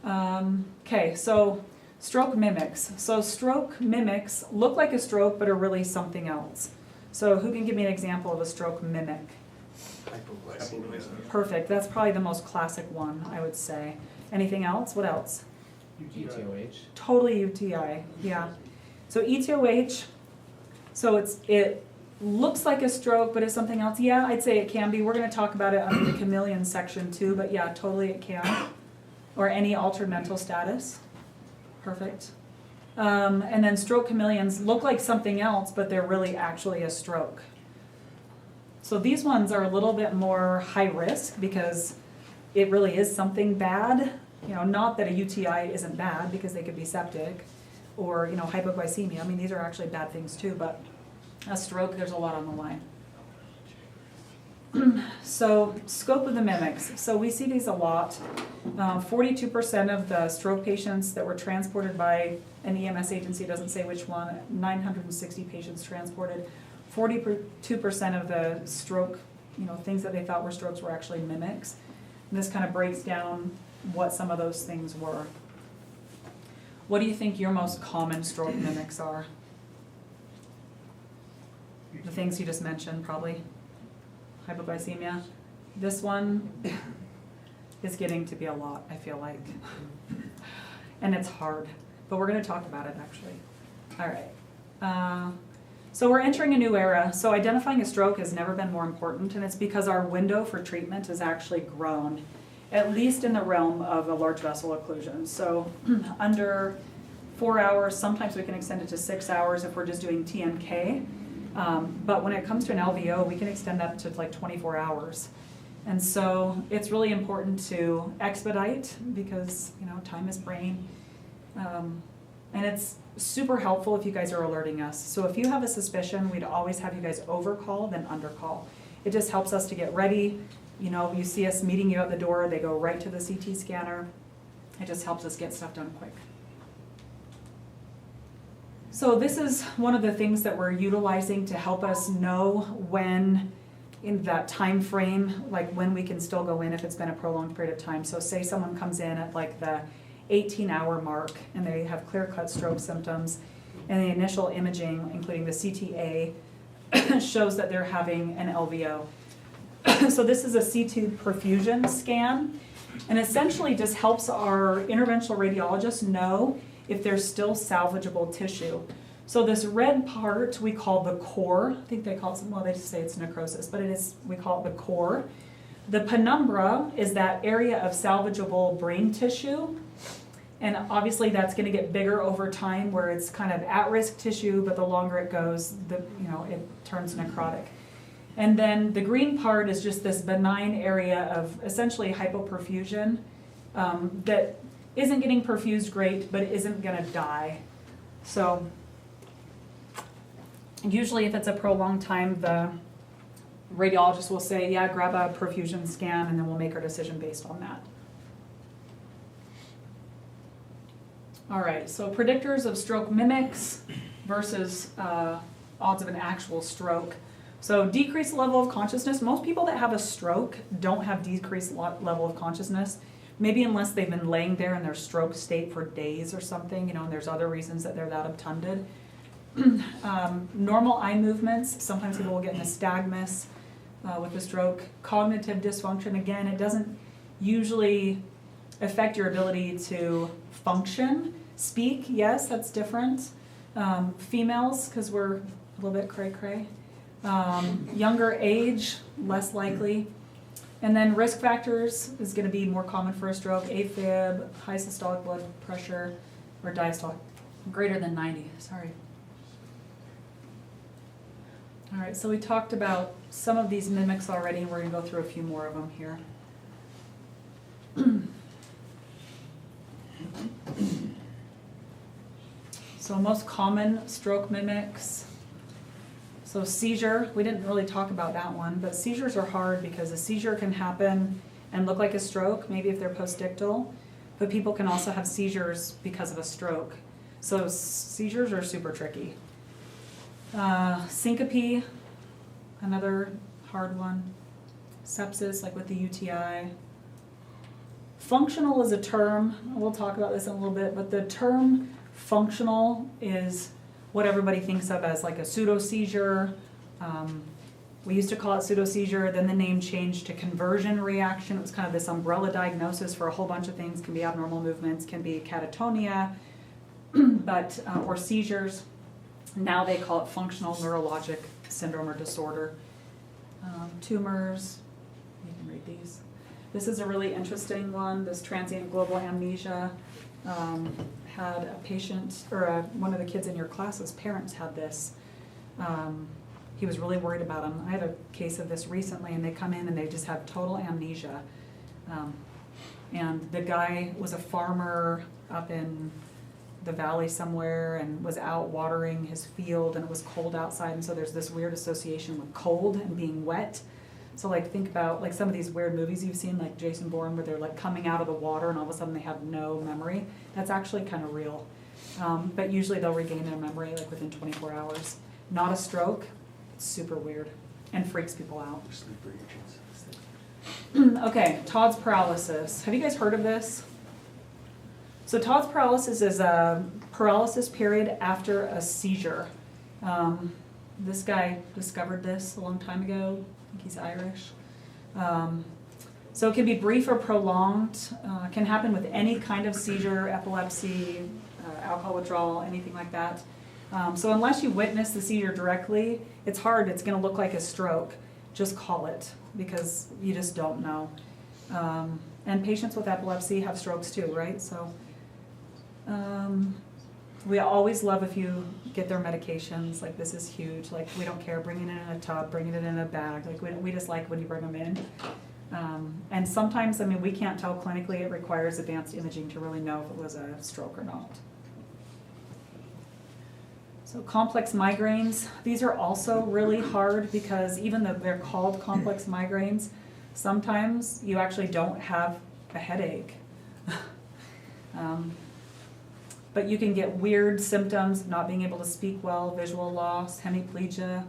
Okay, so stroke mimics. So stroke mimics look like a stroke but are really something else. So who can give me an example of a stroke mimic? Perfect. That's probably the most classic one, I would say. Anything else? What else? ETOH. Totally UTI, yeah. So ETOH, so it looks like a stroke, but it's something else. Yeah, I'd say it can be. We're going to talk about it under the chameleon section too, but yeah, totally it can. Or any altered mental status. Perfect. And then stroke chameleons look like something else, but they're really actually a stroke. So these ones are a little bit more high risk because it really is something bad. Not that a UTI isn't bad because they could be septic or, hypoglycemia. I mean, these are actually bad things too, but a stroke, there's a lot on the line. So scope of the mimics. So we see these a lot. 42% of the stroke patients that were transported by an EMS agency, doesn't say which one, 960 patients transported. 42% of the stroke, things that they thought were strokes were actually mimics. And this kind of breaks down what some of those things were. What do you think your most common stroke mimics are? The things you just mentioned, probably. Hypoglycemia. This one is getting to be a lot, I feel like. And it's hard, but we're going to talk about it actually. All right. So we're entering a new era. So identifying a stroke has never been more important, and it's because our window for treatment has actually grown, at least in the realm of a large vessel occlusion. So under 4 hours, sometimes we can extend it to 6 hours if we're just doing TMK. But when it comes to an LVO, we can extend that to like 24 hours. And so it's really important to expedite because, time is brain. And it's super helpful if you guys are alerting us. So if you have a suspicion, we'd always have you guys overcall than undercall. It just helps us to get ready. You see us meeting you at the door, they go right to the CT scanner. It just helps us get stuff done quick. So this is one of the things that we're utilizing to help us know when in that time frame, like when we can still go in if it's been a prolonged period of time. So say someone comes in at like the 18-hour mark and they have clear-cut stroke symptoms, and the initial imaging, including the CTA, shows that they're having an LVO. So this is a C2 perfusion scan, and essentially just helps our interventional radiologists know if there's still salvageable tissue. So this red part we call the core. I think they call it, well, they just say it's necrosis, but it is, we call it the core. The penumbra is that area of salvageable brain tissue. And obviously that's gonna get bigger over time where it's kind of at-risk tissue, but the longer it goes, it turns necrotic. And then the green part is just this benign area of essentially hypoperfusion that isn't getting perfused great, but isn't gonna die. So usually if it's a prolonged time, the radiologist will say, yeah, grab a perfusion scan, and then we'll make our decision based on that. All right, so predictors of stroke mimics versus odds of an actual stroke. So decreased level of consciousness. Most people that have a stroke don't have decreased level of consciousness, maybe unless they've been laying there in their stroke state for days or something, and there's other reasons that they're that obtunded. Normal eye movements, sometimes people will get nystagmus with a stroke. Cognitive dysfunction, again, it doesn't usually affect your ability to function. Speak, yes, that's different. Females, because we're a little bit cray-cray. Younger age, less likely. And then risk factors is going to be more common for a stroke. AFib, high systolic blood pressure, or diastolic, greater than 90, sorry. All right, so we talked about some of these mimics already, and we're going to go through a few more of them here. So most common stroke mimics. So seizure, we didn't really talk about that one, but seizures are hard because a seizure can happen and look like a stroke, maybe if they're postictal, but people can also have seizures because of a stroke. So seizures are super tricky. Syncope, another hard one. Sepsis, like with the UTI. Functional is a term, we'll talk about this in a little bit, but the term functional is what everybody thinks of as like a pseudo-seizure. We used to call it pseudo-seizure, then the name changed to conversion reaction. It was kind of this umbrella diagnosis for a whole bunch of things. Can be abnormal movements, can be catatonia, or seizures. Now they call it functional neurologic syndrome or disorder. Tumors, you can read these. This is a really interesting one, this transient global amnesia. Had a patient, or one of the kids in your class's parents had this. He was really worried about him. I had a case of this recently, and they come in and they just have total amnesia. And the guy was a farmer up in the valley somewhere and was out watering his field, and it was cold outside, and so there's this weird association with cold and being wet. So like think about like some of these weird movies you've seen, like Jason Bourne, where they're like coming out of the water and all of a sudden they have no memory. That's actually kind of real. But usually they'll regain their memory like within 24 hours. Not a stroke. It's super weird and freaks people out. Okay, Todd's paralysis. Have you guys heard of this? So Todd's paralysis is a paralysis period after a seizure. This guy discovered this a long time ago. I think he's Irish. So it can be brief or prolonged. Can happen with any kind of seizure, epilepsy, alcohol withdrawal, anything like that. So unless you witness the seizure directly, it's hard. It's going to look like a stroke. Just call it, because you just don't know. And patients with epilepsy have strokes too, right? So we always love if you get their medications. Like this is huge. Like we don't care, bringing it in a tub, bringing it in a bag. Like we just like when you bring them in. And sometimes, I mean, we can't tell clinically. It requires advanced imaging to really know if it was a stroke or not. So complex migraines, these are also really hard because even though they're called complex migraines, sometimes you actually don't have a headache. But you can get weird symptoms, not being able to speak well, visual loss, hemiplegia,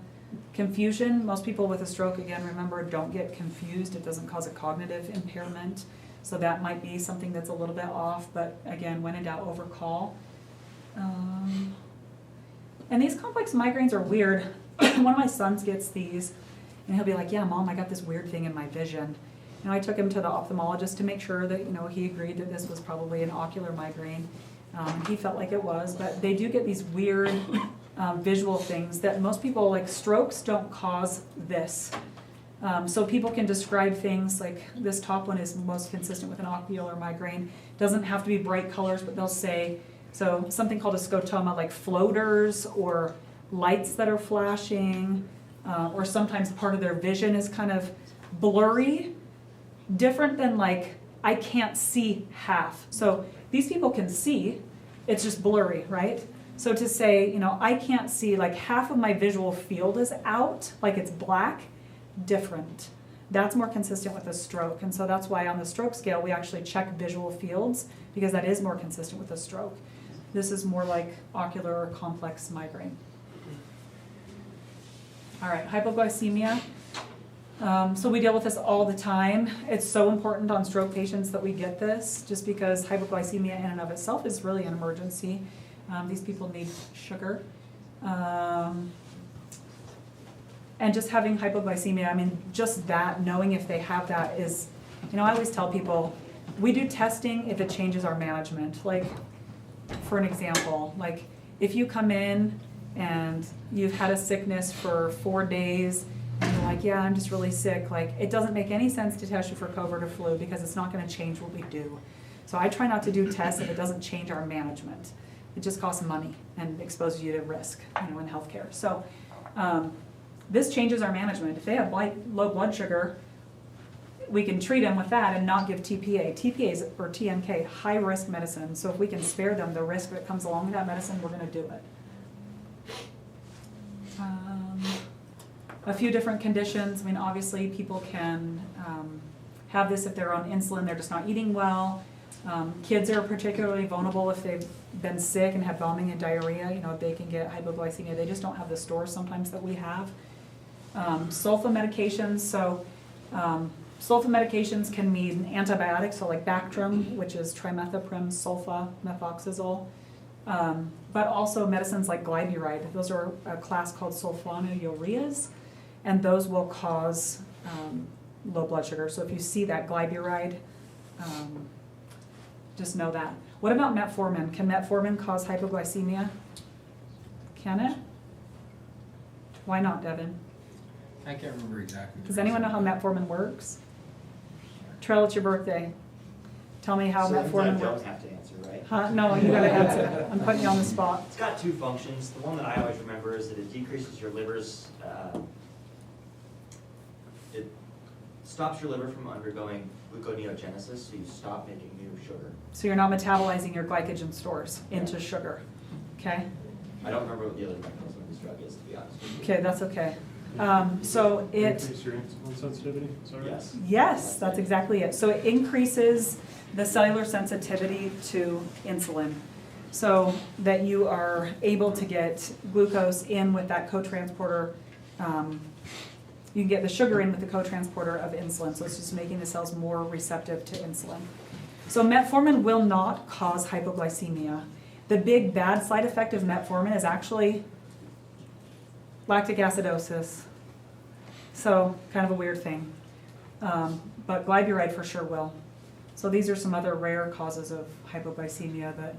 confusion. Most people with a stroke, again, remember, don't get confused. It doesn't cause a cognitive impairment. So that might be something that's a little bit off, but again, when in doubt, overcall. And these complex migraines are weird. One of my sons gets these, and he'll be like, yeah, Mom, I got this weird thing in my vision. And I took him to the ophthalmologist to make sure that, he agreed that this was probably an ocular migraine. And he felt like it was, but they do get these weird visual things that most people, like strokes don't cause this. So people can describe things like this top one is most consistent with an ocular migraine. Doesn't have to be bright colors, but they'll say, so something called a scotoma, like floaters or lights that are flashing, or sometimes part of their vision is kind of blurry, different than like, I can't see half. So these people can see, it's just blurry, right? So to say, you know, I can't see, like half of my visual field is out, like it's black, different. That's more consistent with a stroke. And so that's why on the stroke scale, we actually check visual fields, because that is more consistent with a stroke. This is more like ocular or complex migraine. All right, hypoglycemia. So we deal with this all the time. It's so important on stroke patients that we get this, just because hypoglycemia in and of itself is really an emergency. These people need sugar. And just having hypoglycemia, I mean, just that, knowing if they have that is, you know, I always tell people, we do testing if it changes our management. Like, for an example, like if you come in and you've had a sickness for 4 days, and you're like, yeah, I'm just really sick, like it doesn't make any sense to test you for COVID or flu because it's not gonna change what we do. So I try not to do tests if it doesn't change our management. It just costs money and exposes you to risk, you know, in healthcare. So this changes our management. If they have low blood sugar, we can treat them with that and not give TPA. TPA is, or TNK, high risk medicine. So if we can spare them the risk that comes along with that medicine, we're gonna do it. A few different conditions. I mean, obviously people can have this if they're on insulin, they're just not eating well. Kids are particularly vulnerable if they've been sick and have vomiting and diarrhea. You know, they can get hypoglycemia. They just don't have the stores sometimes that we have. Sulfa medications. So sulfa medications can mean antibiotics, so like Bactrim, which is trimethoprim, sulfa, methoxazole. But also medicines like glyburide. Those are a class called sulfonylureas, and those will cause low blood sugar. So if you see that glyburide, just know that. What about metformin? Can metformin cause hypoglycemia? Can it? Why not, Devin? I can't remember exactly. Does anyone know how metformin works? Trell, it's your birthday. Tell me how metformin I works. don't have to answer, right? Huh? No, you gotta answer. I'm putting you on the spot. It's got two functions. The one that I always remember is that it decreases your liver's, it stops your liver from undergoing gluconeogenesis, so you stop making new sugar. So you're not metabolizing your glycogen stores into sugar, okay? I don't remember what the other mechanism of this drug is, to be honest with you. Okay, that's okay. So it, Increase your insulin sensitivity, is that right? Yes. yes, that's exactly it. So it increases the cellular sensitivity to insulin so that you are able to get glucose in with that co-transporter. You can get the sugar in with the co-transporter of insulin, so it's just making the cells more receptive to insulin. So metformin will not cause hypoglycemia. The big bad side effect of metformin is actually lactic acidosis. So kind of a weird thing. But glyburide for sure will. So these are some other rare causes of hypoglycemia that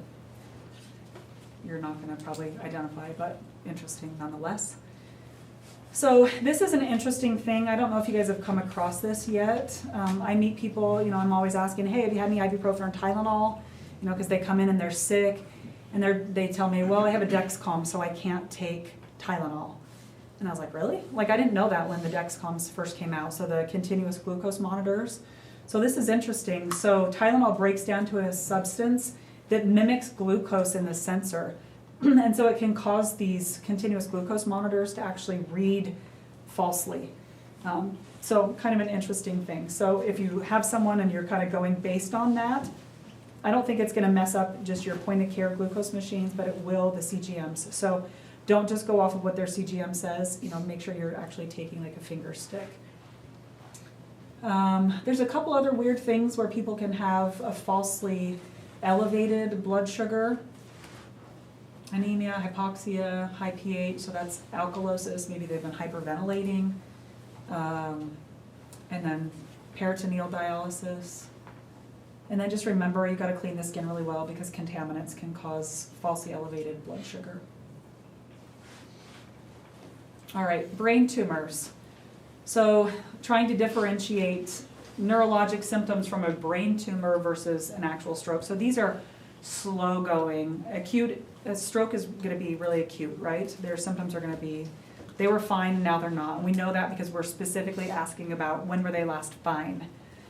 you're not going to probably identify, but interesting nonetheless. So this is an interesting thing. I don't know if you guys have come across this yet. I meet people, you know, I'm always asking, hey, have you had any ibuprofen or Tylenol? You know, because they come in and they're sick, and they tell me, well, I have a Dexcom, so I can't take Tylenol. And I was like, really? Like, I didn't know that when the Dexcoms first came out, so the continuous glucose monitors. So this is interesting. So Tylenol breaks down to a substance that mimics glucose in the sensor. And so it can cause these continuous glucose monitors to actually read falsely. So kind of an interesting thing. So if you have someone and you're kind of going based on that, I don't think it's going to mess up just your point of care glucose machines, but it will the CGMs. So don't just go off of what their CGM says. You know, make sure you're actually taking like a finger stick. There's a couple other weird things where people can have a falsely elevated blood sugar. Anemia, hypoxia, high pH, so that's alkalosis, maybe they've been hyperventilating. And then peritoneal dialysis. And then just remember, you gotta clean the skin really well because contaminants can cause falsely elevated blood sugar. All right, brain tumors. So trying to differentiate neurologic symptoms from a brain tumor versus an actual stroke. So these are slow going. Acute, a stroke is going to be really acute, right? Their symptoms are going to be, they were fine and now they're not. And we know that because we're specifically asking about when were they last fine.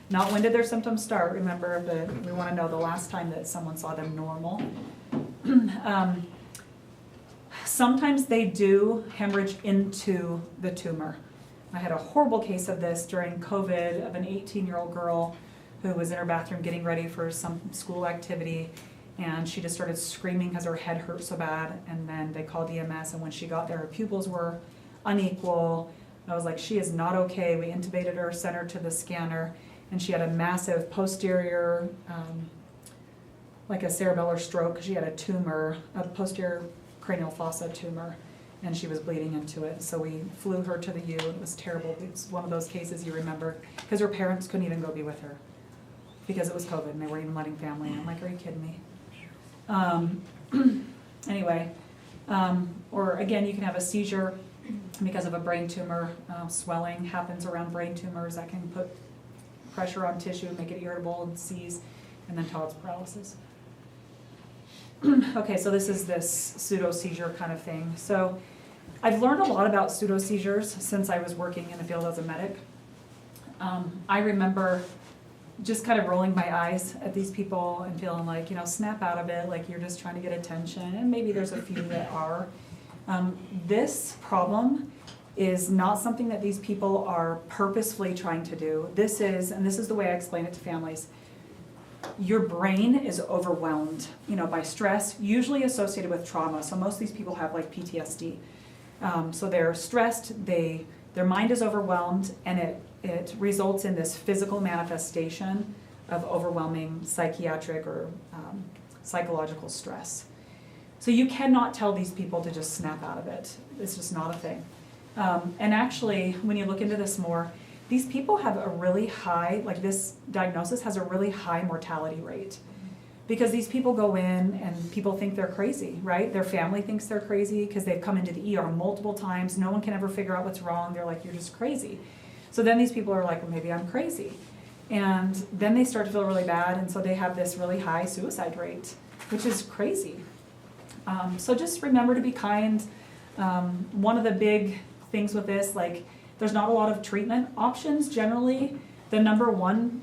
Not when did their symptoms start. Remember, we want to know the last time that someone saw them normal. Sometimes they do hemorrhage into the tumor. I had a horrible case of this during COVID of an 18-year-old girl who was in her bathroom getting ready for some school activity, and she just started screaming because her head hurt so bad, and then they called EMS, and when she got there, her pupils were unequal. I was like, she is not okay. We intubated her, sent her to the scanner, and she had a massive posterior, like a cerebellar stroke, because she had a tumor, a posterior cranial fossa tumor, and she was bleeding into it. So we flew her to the U. It was terrible. It's one of those cases you remember, because her parents couldn't even go be with her because it was COVID and they weren't even letting family in. I'm like, are you kidding me? Anyway, or again, you can have a seizure because of a brain tumor. Swelling happens around brain tumors that can put pressure on tissue and make it irritable and seize, and then Todd's paralysis. Okay, so this is this pseudo seizure kind of thing. So I've learned a lot about pseudo seizures since I was working in the field as a medic. I remember just kind of rolling my eyes at these people and feeling like, snap out of it, like you're just trying to get attention, and maybe there's a few that are. This problem is not something that these people are purposefully trying to do. This is the way I explain it to families. Your brain is overwhelmed, by stress, usually associated with trauma. So most of these people have like PTSD. So they're stressed, their mind is overwhelmed, and it results in this physical manifestation of overwhelming psychiatric or psychological stress. So you cannot tell these people to just snap out of it. It's just not a thing. And actually, when you look into this more, these people have a really high, like this diagnosis has a really high mortality rate. Because these people go in and people think they're crazy, right? Their family thinks they're crazy because they've come into the ER multiple times. No one can ever figure out what's wrong. They're like, you're just crazy. So then these people are like, well, maybe I'm crazy. And then they start to feel really bad, and so they have this really high suicide rate, which is crazy. So just remember to be kind. One of the big things with this, like, there's not a lot of treatment options generally. The number one,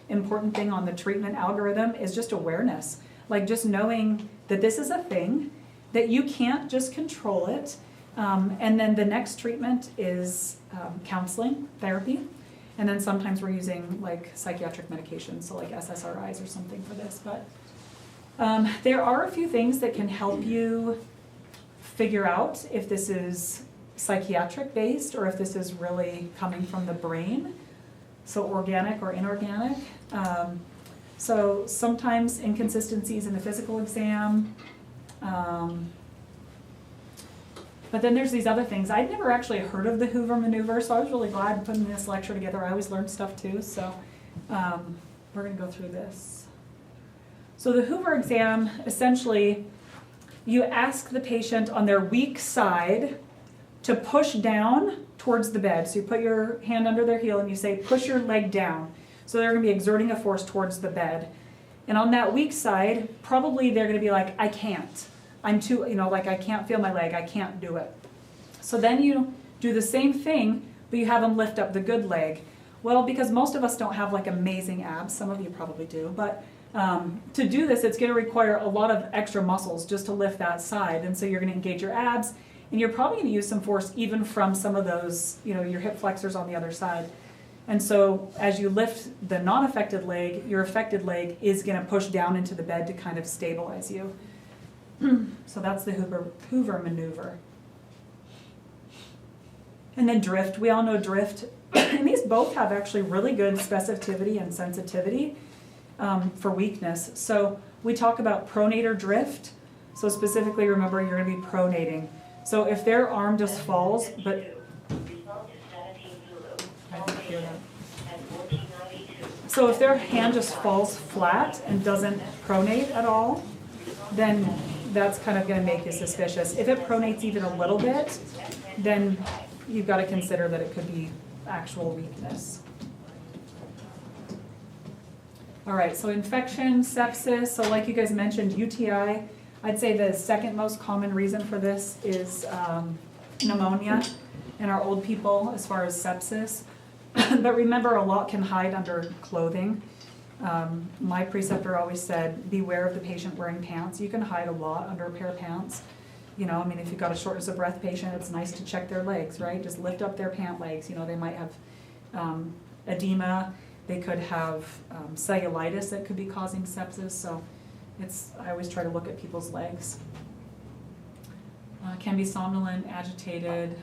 important thing on the treatment algorithm is just awareness. Like, just knowing that this is a thing, that you can't just control it. And then the next treatment is counseling, therapy. And then sometimes we're using psychiatric medications, so like SSRIs or something for this. But there are a few things that can help you figure out if this is psychiatric based or if this is really coming from the brain, so organic or inorganic. So sometimes inconsistencies in the physical exam. But then there's these other things. I'd never actually heard of the Hoover maneuver, so I was really glad putting this lecture together. I always learn stuff too, so we're going to go through this. So the Hoover exam, essentially, you ask the patient on their weak side to push down towards the bed. So you put your hand under their heel and you say, push your leg down. So they're going to be exerting a force towards the bed. And on that weak side, probably they're going to be like, I can't. I'm too, I can't feel my leg. I can't do it. So then you do the same thing, but you have them lift up the good leg. Well, because most of us don't have amazing abs, some of you probably do, but to do this, it's going to require a lot of extra muscles just to lift that side. And so you're going to engage your abs, and you're probably going to use some force even from some of those, your hip flexors on the other side. And so as you lift the non-affected leg, your affected leg is going to push down into the bed to kind of stabilize you. So that's the Hoover maneuver. And then drift. We all know drift. And these both have actually really good specificity and sensitivity for weakness. So we talk about pronator drift. So specifically, remember, you're going to be pronating. So if their arm just falls, but I didn't hear that. So if their hand just falls flat and doesn't pronate at all, then that's kind of going to make you suspicious. If it pronates even a little bit, then you've got to consider that it could be actual weakness. All right, so infection, sepsis, so like you guys mentioned, UTI, I'd say the second most common reason for this is pneumonia in our old people as far as sepsis. But remember, a lot can hide under clothing. My preceptor always said, beware of the patient wearing pants. You can hide a lot under a pair of pants. You know, I mean, if you've got a shortness of breath patient, it's nice to check their legs, right? Just lift up their pant legs. You know, they might have edema. They could have cellulitis that could be causing sepsis. So I always try to look at people's legs. Can be somnolent, agitated.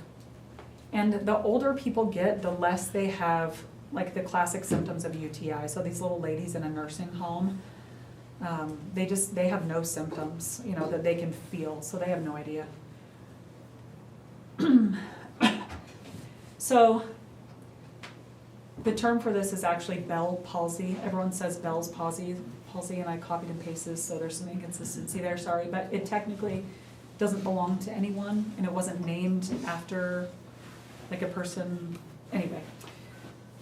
And the older people get, the less they have like the classic symptoms of UTI. So these little ladies in a nursing home, they have no symptoms, you know, that they can feel, so they have no idea. So the term for this is actually Bell palsy. Everyone says Bell's palsy, and I copied and pasted, so there's some inconsistency there, sorry, but it technically doesn't belong to anyone, and it wasn't named after like a person, anyway.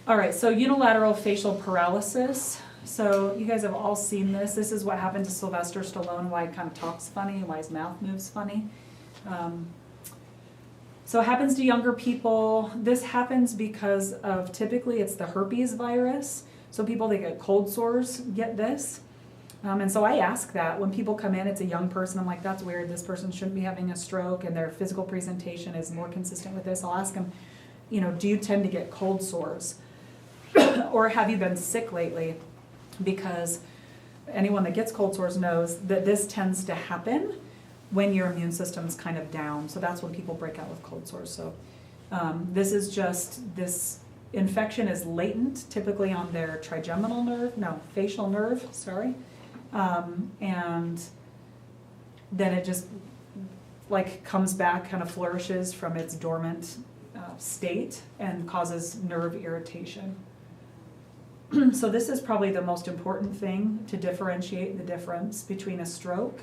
All right, so unilateral facial paralysis. So you guys have all seen this. This is what happened to Sylvester Stallone, why he kind of talks funny, why his mouth moves funny. So it happens to younger people. This happens because of, typically it's the herpes virus. So people that get cold sores get this. And so I ask that when people come in, it's a young person, I'm like, that's weird, this person shouldn't be having a stroke and their physical presentation is more consistent with this. I'll ask them, you know, do you tend to get cold sores? Or have you been sick lately? Because anyone that gets cold sores knows that this tends to happen when your immune system's kind of down. So that's when people break out with cold sores. So this is just, this infection is latent, typically on their facial nerve, sorry. And then it just like comes back, kind of flourishes from its dormant state and causes nerve irritation. So this is probably the most important thing to differentiate the difference between a stroke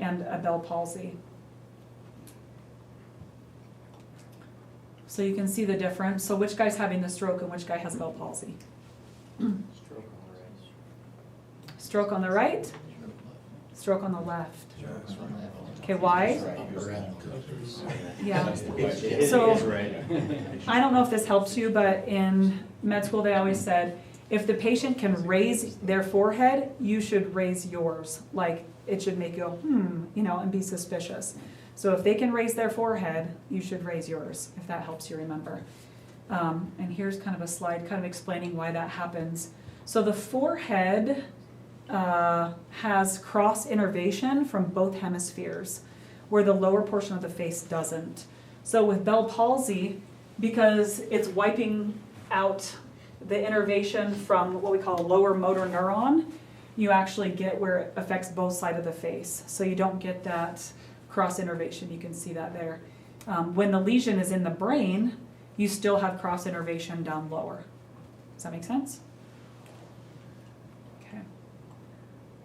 and a Bell palsy. So you can see the difference. So which guy's having the stroke and which guy has Bell palsy? Stroke on the right, stroke on the left. Okay, why? Yeah. So I don't know if this helps you, but in med school they always said, if the patient can raise their forehead, you should raise yours. Like it should make you go, you know, and be suspicious. So if they can raise their forehead, you should raise yours, if that helps you remember. And here's kind of a slide kind of explaining why that happens. So the forehead has cross innervation from both hemispheres, where the lower portion of the face doesn't. So with Bell palsy, because it's wiping out the innervation from what we call a lower motor neuron, you actually get where it affects both sides of the face. So you don't get that cross innervation. You can see that there. When the lesion is in the brain, you still have cross innervation down lower. Does that make sense? Okay.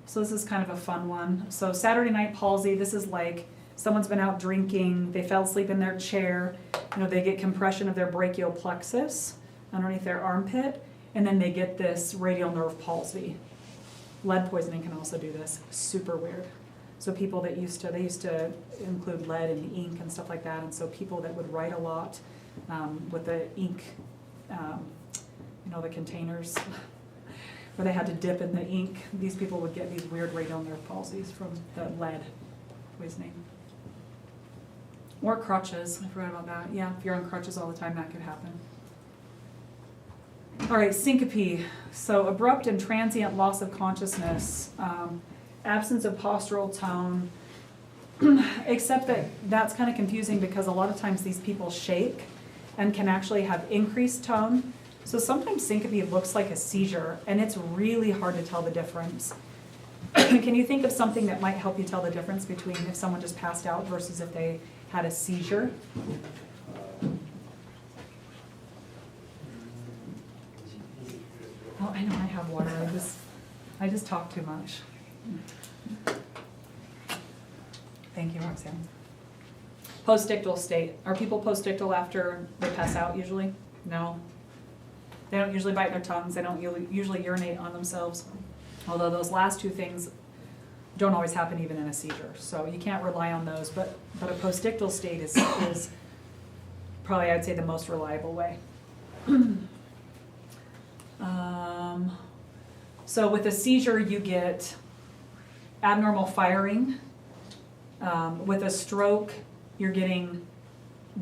So this is kind of a fun one. So Saturday night palsy, this is like someone's been out drinking, they fell asleep in their chair, you know, they get compression of their brachial plexus underneath their armpit, and then they get this radial nerve palsy. Lead poisoning can also do this. Super weird. So people that they used to include lead in the ink and stuff like that, and so people that would write a lot with the ink, you know, the containers where they had to dip in the ink, these people would get these weird radial nerve palsies from the lead poisoning. Or crutches, I forgot about that. Yeah, if you're on crutches all the time, that could happen. All right, syncope. So abrupt and transient loss of consciousness, absence of postural tone, except that that's kind of confusing because a lot of times these people shake and can actually have increased tone. So sometimes syncope looks like a seizure, and it's really hard to tell the difference. Can you think of something that might help you tell the difference between if someone just passed out versus if they had a seizure? Oh, I know I have water. I just talk too much. Thank you, Roxanne. Postictal state. Are people postictal after they pass out usually? No. They don't usually bite their tongues. They don't usually urinate on themselves. Although those last two things don't always happen even in a seizure. So you can't rely on those. But a postictal state is probably, I'd say, the most reliable way. So with a seizure, you get abnormal firing. With a stroke, you're getting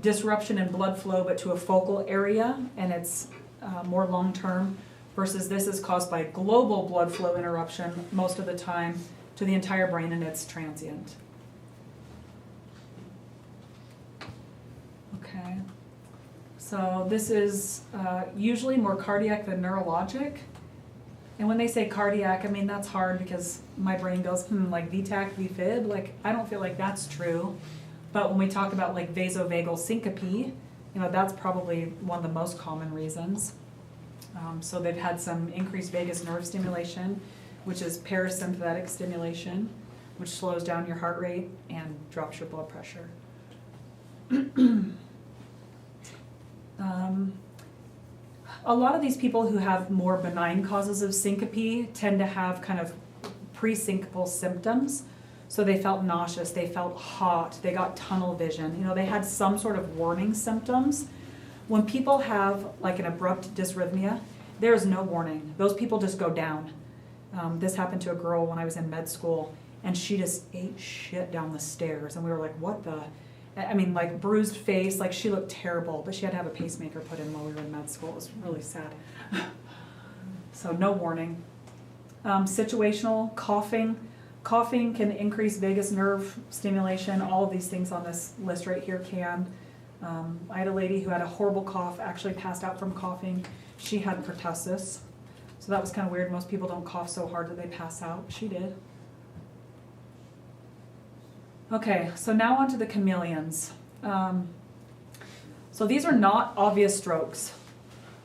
disruption in blood flow, but to a focal area, and it's more long-term, versus this is caused by global blood flow interruption most of the time to the entire brain, and it's transient. Okay, so this is usually more cardiac than neurologic. And when they say cardiac, I mean, that's hard because my brain goes, like VTAC, VFib, like I don't feel like that's true. But when we talk about like vasovagal syncope, that's probably one of the most common reasons. So they've had some increased vagus nerve stimulation, which is parasympathetic stimulation, which slows down your heart rate and drops your blood pressure. A lot of these people who have more benign causes of syncope tend to have kind of pre-syncopal symptoms. So they felt nauseous, they felt hot, they got tunnel vision. They had some sort of warning symptoms. When people have like an abrupt dysrhythmia, there is no warning. Those people just go down. This happened to a girl when I was in med school, and she just ate shit down the stairs. And we were like, what the? I mean, like bruised face, like she looked terrible, but she had to have a pacemaker put in while we were in med school. It was really sad. So no warning. Situational coughing. Coughing can increase vagus nerve stimulation. All of these things on this list right here can. I had a lady who had a horrible cough, actually passed out from coughing. She had pertussis. So that was kind of weird. Most people don't cough so hard that they pass out. She did. Okay, so now on to the chameleons. So these are not obvious strokes.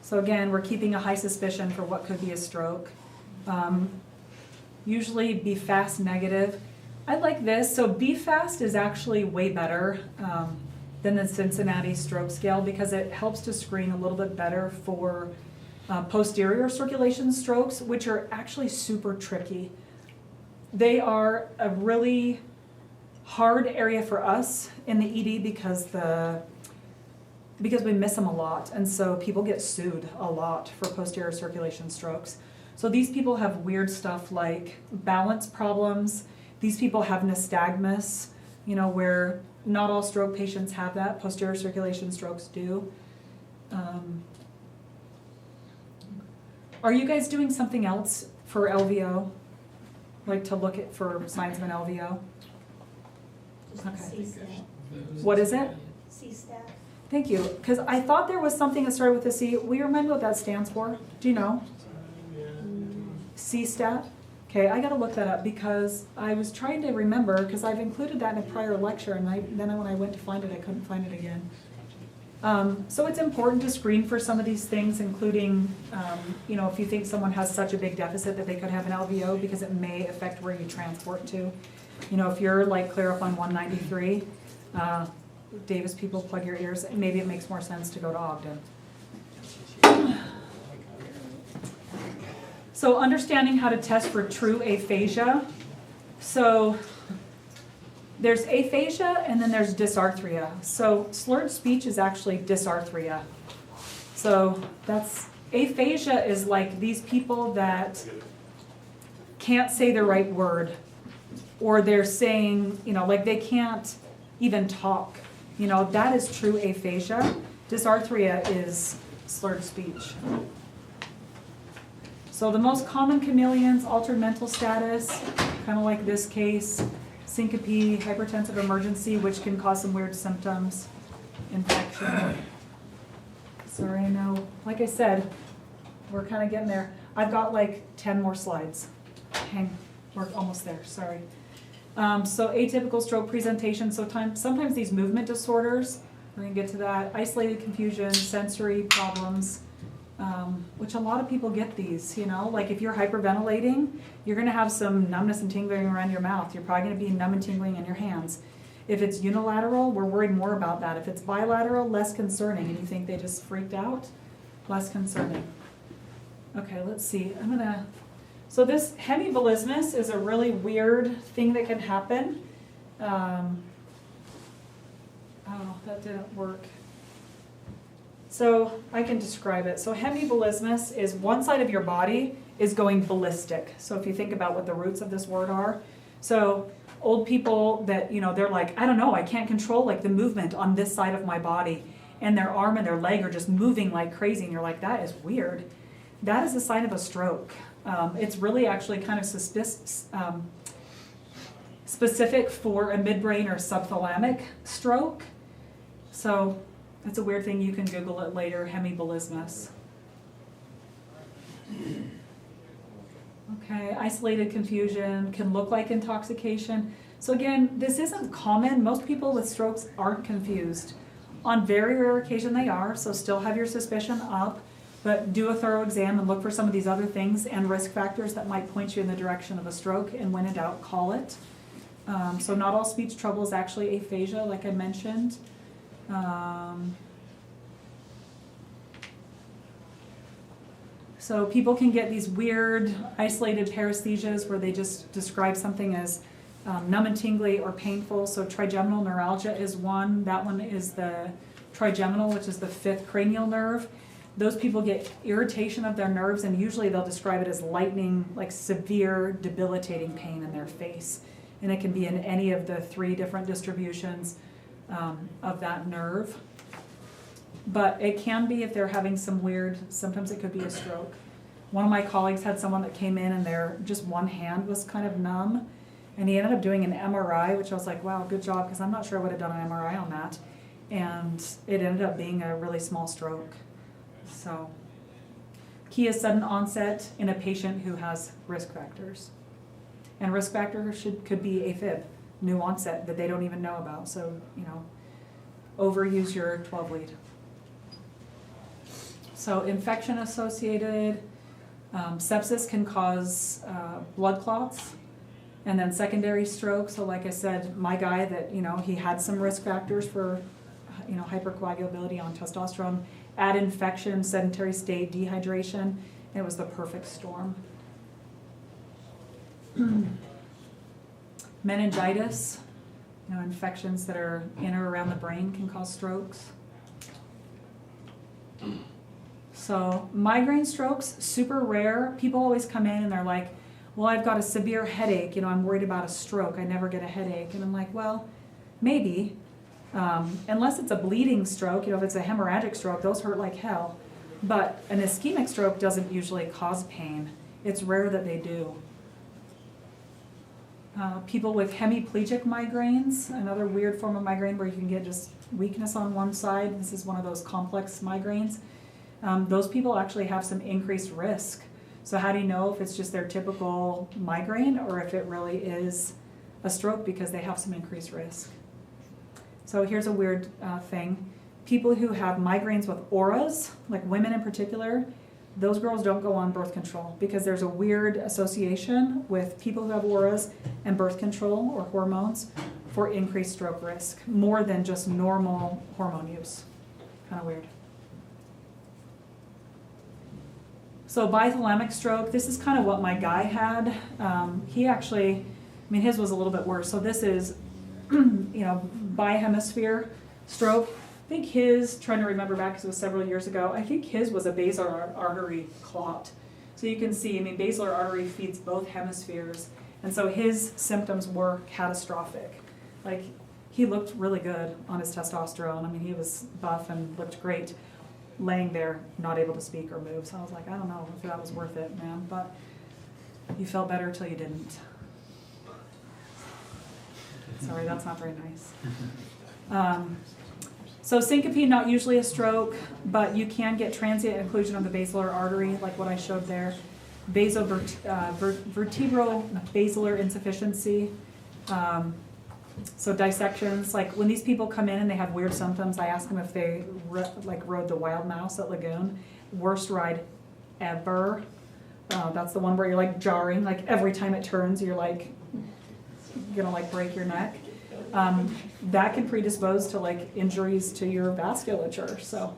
So again, we're keeping a high suspicion for what could be a stroke. Usually BFAST negative. I like this. So BFAST is actually way better than the Cincinnati stroke scale because it helps to screen a little bit better for posterior circulation strokes, which are actually super tricky. They are a really hard area for us in the ED because we miss them a lot, and so people get sued a lot for posterior circulation strokes. So these people have weird stuff like balance problems. These people have nystagmus, where not all stroke patients have that. Posterior circulation strokes do. Are you guys doing something else for LVO? Like to look at for signs of an LVO? Okay. What is it? C-STAT. Thank you, because I thought there was something that started with a C. Will you remind me what that stands for? Do you know? C-STAT? Okay, I gotta look that up because I was trying to remember because I've included that in a prior lecture and then when I went to find it, I couldn't find it again. So it's important to screen for some of these things, including, if you think someone has such a big deficit that they could have an LVO because it may affect where you transport to. If you're like clear up on 193, Davis people, plug your ears, maybe it makes more sense to go to Ogden. So understanding how to test for true aphasia. So there's aphasia and then there's dysarthria. So slurred speech is actually dysarthria. So aphasia is like these people that can't say the right word, or they're saying, like they can't even talk. That is true aphasia. Dysarthria is slurred speech. So the most common chameleons, altered mental status, kind of like this case, syncope, hypertensive emergency, which can cause some weird symptoms, infection. Sorry, I know. Like I said, we're kind of getting there. I've got like 10 more slides. We're almost there, sorry. So atypical stroke presentation, sometimes these movement disorders, we're gonna get to that, isolated confusion, sensory problems, which a lot of people get these, like if you're hyperventilating, you're gonna have some numbness and tingling around your mouth. You're probably gonna be numb and tingling in your hands. If it's unilateral, we're worried more about that. If it's bilateral, less concerning, and you think they just freaked out, less concerning. Okay, let's see, so this hemibolismus is a really weird thing that can happen. Oh, that didn't work. So I can describe it. So hemibolismus is one side of your body is going ballistic. So if you think about what the roots of this word are. So old people that, they're like, I don't know, I can't control like the movement on this side of my body. And their arm and their leg are just moving like crazy. And you're like, that is weird. That is a sign of a stroke. It's really actually kind of specific for a midbrain or subthalamic stroke. So it's a weird thing. You can Google it later, hemibolismus. Okay, isolated confusion can look like intoxication. So again, this isn't common. Most people with strokes aren't confused. On very rare occasion they are, so still have your suspicion up, but do a thorough exam and look for some of these other things and risk factors that might point you in the direction of a stroke, and when in doubt, call it. So not all speech trouble is actually aphasia, like I mentioned. So people can get these weird isolated paresthesias where they just describe something as numb and tingly or painful. So trigeminal neuralgia is one. That one is the trigeminal, which is the 5th cranial nerve. Those people get irritation of their nerves, and usually they'll describe it as lightning, like severe debilitating pain in their face. And it can be in any of the 3 different distributions of that nerve. But it can be if they're having some weird, sometimes it could be a stroke. One of my colleagues had someone that came in and their just one hand was kind of numb, and he ended up doing an MRI, which I was like, wow, good job, because I'm not sure I would have done an MRI on that. And it ended up being a really small stroke. So, key is sudden onset in a patient who has risk factors. And risk factors could be AFib, new onset that they don't even know about. So, overuse your 12 lead. So infection associated, sepsis can cause blood clots, and then secondary stroke. So like I said, my guy that, he had some risk factors for, hypercoagulability on testosterone, add infection, sedentary state, dehydration, and it was the perfect storm. Meningitis, infections that are in or around the brain can cause strokes. So migraine strokes, super rare. People always come in and they're like, well, I've got a severe headache. I'm worried about a stroke. I never get a headache. And I'm like, well, maybe. Unless it's a bleeding stroke, if it's a hemorrhagic stroke, those hurt like hell. But an ischemic stroke doesn't usually cause pain. It's rare that they do. People with hemiplegic migraines, another weird form of migraine where you can get just weakness on one side. This is one of those complex migraines. Those people actually have some increased risk. So how do you know if it's just their typical migraine or if it really is a stroke because they have some increased risk? So here's a weird thing. People who have migraines with auras, like women in particular, those girls don't go on birth control because there's a weird association with people who have auras and birth control or hormones for increased stroke risk, more than just normal hormone use. Kind of weird. So bithalamic stroke, this is kind of what my guy had. He actually, his was a little bit worse. So this is, bihemisphere stroke. I think his, trying to remember back because it was several years ago, I think his was a basilar artery clot. So you can see, basilar artery feeds both hemispheres. And so his symptoms were catastrophic. Like, he looked really good on his testosterone. He was buff and looked great, laying there, not able to speak or move. So I was like, I don't know if that was worth it, man. But you felt better till you didn't. Sorry, that's not very nice. So syncope, not usually a stroke, but you can get transient occlusion of the basilar artery, like what I showed there. Vertebro-basilar insufficiency. So dissections, like when these people come in and they have weird symptoms, I ask them if they rode the wild mouse at Lagoon. Worst ride ever. That's the one where you're jarring, every time it turns, you're gonna break your neck. that can predispose to like injuries to your vasculature, so.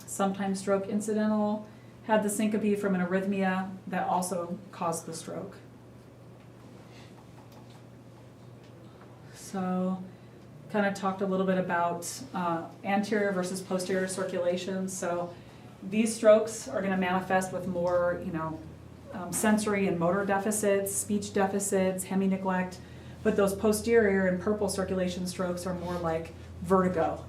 Sometimes stroke incidental, had the syncope from an arrhythmia that also caused the stroke. So, kind of talked a little bit about anterior versus posterior circulation. So these strokes are going to manifest with more, sensory and motor deficits, speech deficits, hemi-neglect, but those posterior and purple circulation strokes are more like vertigo.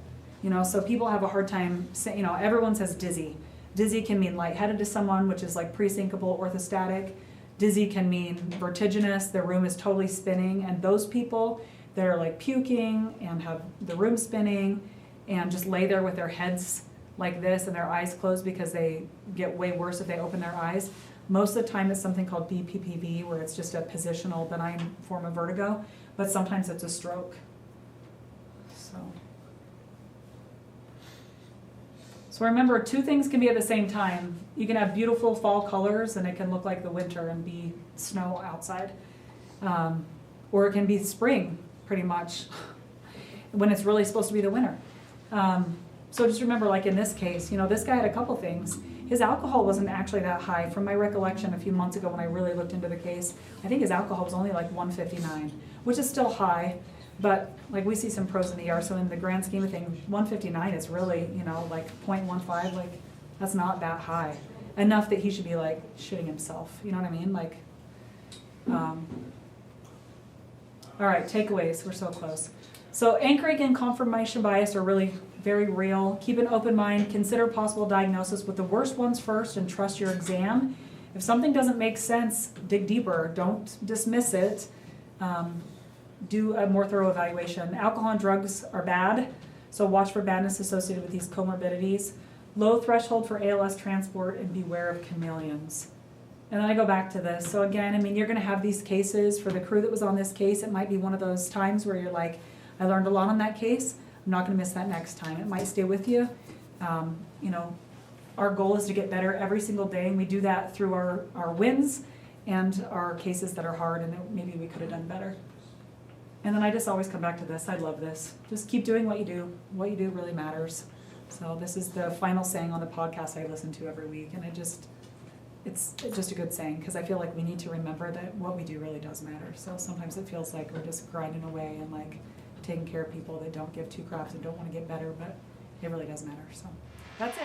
So people have a hard time saying, everyone says dizzy. Dizzy can mean lightheaded to someone, which is like presyncopal orthostatic. Dizzy can mean vertiginous, the room is totally spinning, and those people that are like puking and have the room spinning and just lay there with their heads like this and their eyes closed because they get way worse if they open their eyes. Most of the time it's something called BPPV, where it's just a positional benign form of vertigo, but sometimes it's a stroke. So remember, two things can be at the same time. You can have beautiful fall colors and it can look like the winter and be snow outside. Or it can be spring, pretty much, when it's really supposed to be the winter. So just remember, like in this case, this guy had a couple things. His alcohol wasn't actually that high. From my recollection a few months ago when I really looked into the case, I think his alcohol was only like 159, which is still high. But like we see some pros in the ER, so in the grand scheme of things, 159 is really, like 0.15, like that's not that high. Enough that he should be like shitting himself, you know what I mean? Like, all right, takeaways, we're so close. So anchoring and confirmation bias are really very real. Keep an open mind, consider possible diagnosis with the worst ones first, and trust your exam. If something doesn't make sense, dig deeper, don't dismiss it. Do a more thorough evaluation. Alcohol and drugs are bad, so watch for badness associated with these comorbidities. Low threshold for ALS transport, and beware of chameleons. And then I go back to this. So again, you're going to have these cases. For the crew that was on this case, it might be one of those times where you're like, I learned a lot on that case. I'm not going to miss that next time. It might stay with you. Our goal is to get better every single day, and we do that through our wins and our cases that are hard and that maybe we could have done better. And then I just always come back to this. I love this. Just keep doing what you do. What you do really matters. So this is the final saying on the podcast I listen to every week, and it's just a good saying, because I feel like we need to remember that what we do really does matter. So sometimes it feels like we're just grinding away and like taking care of people that don't give two craps and don't want to get better, but it really does matter. So that's it.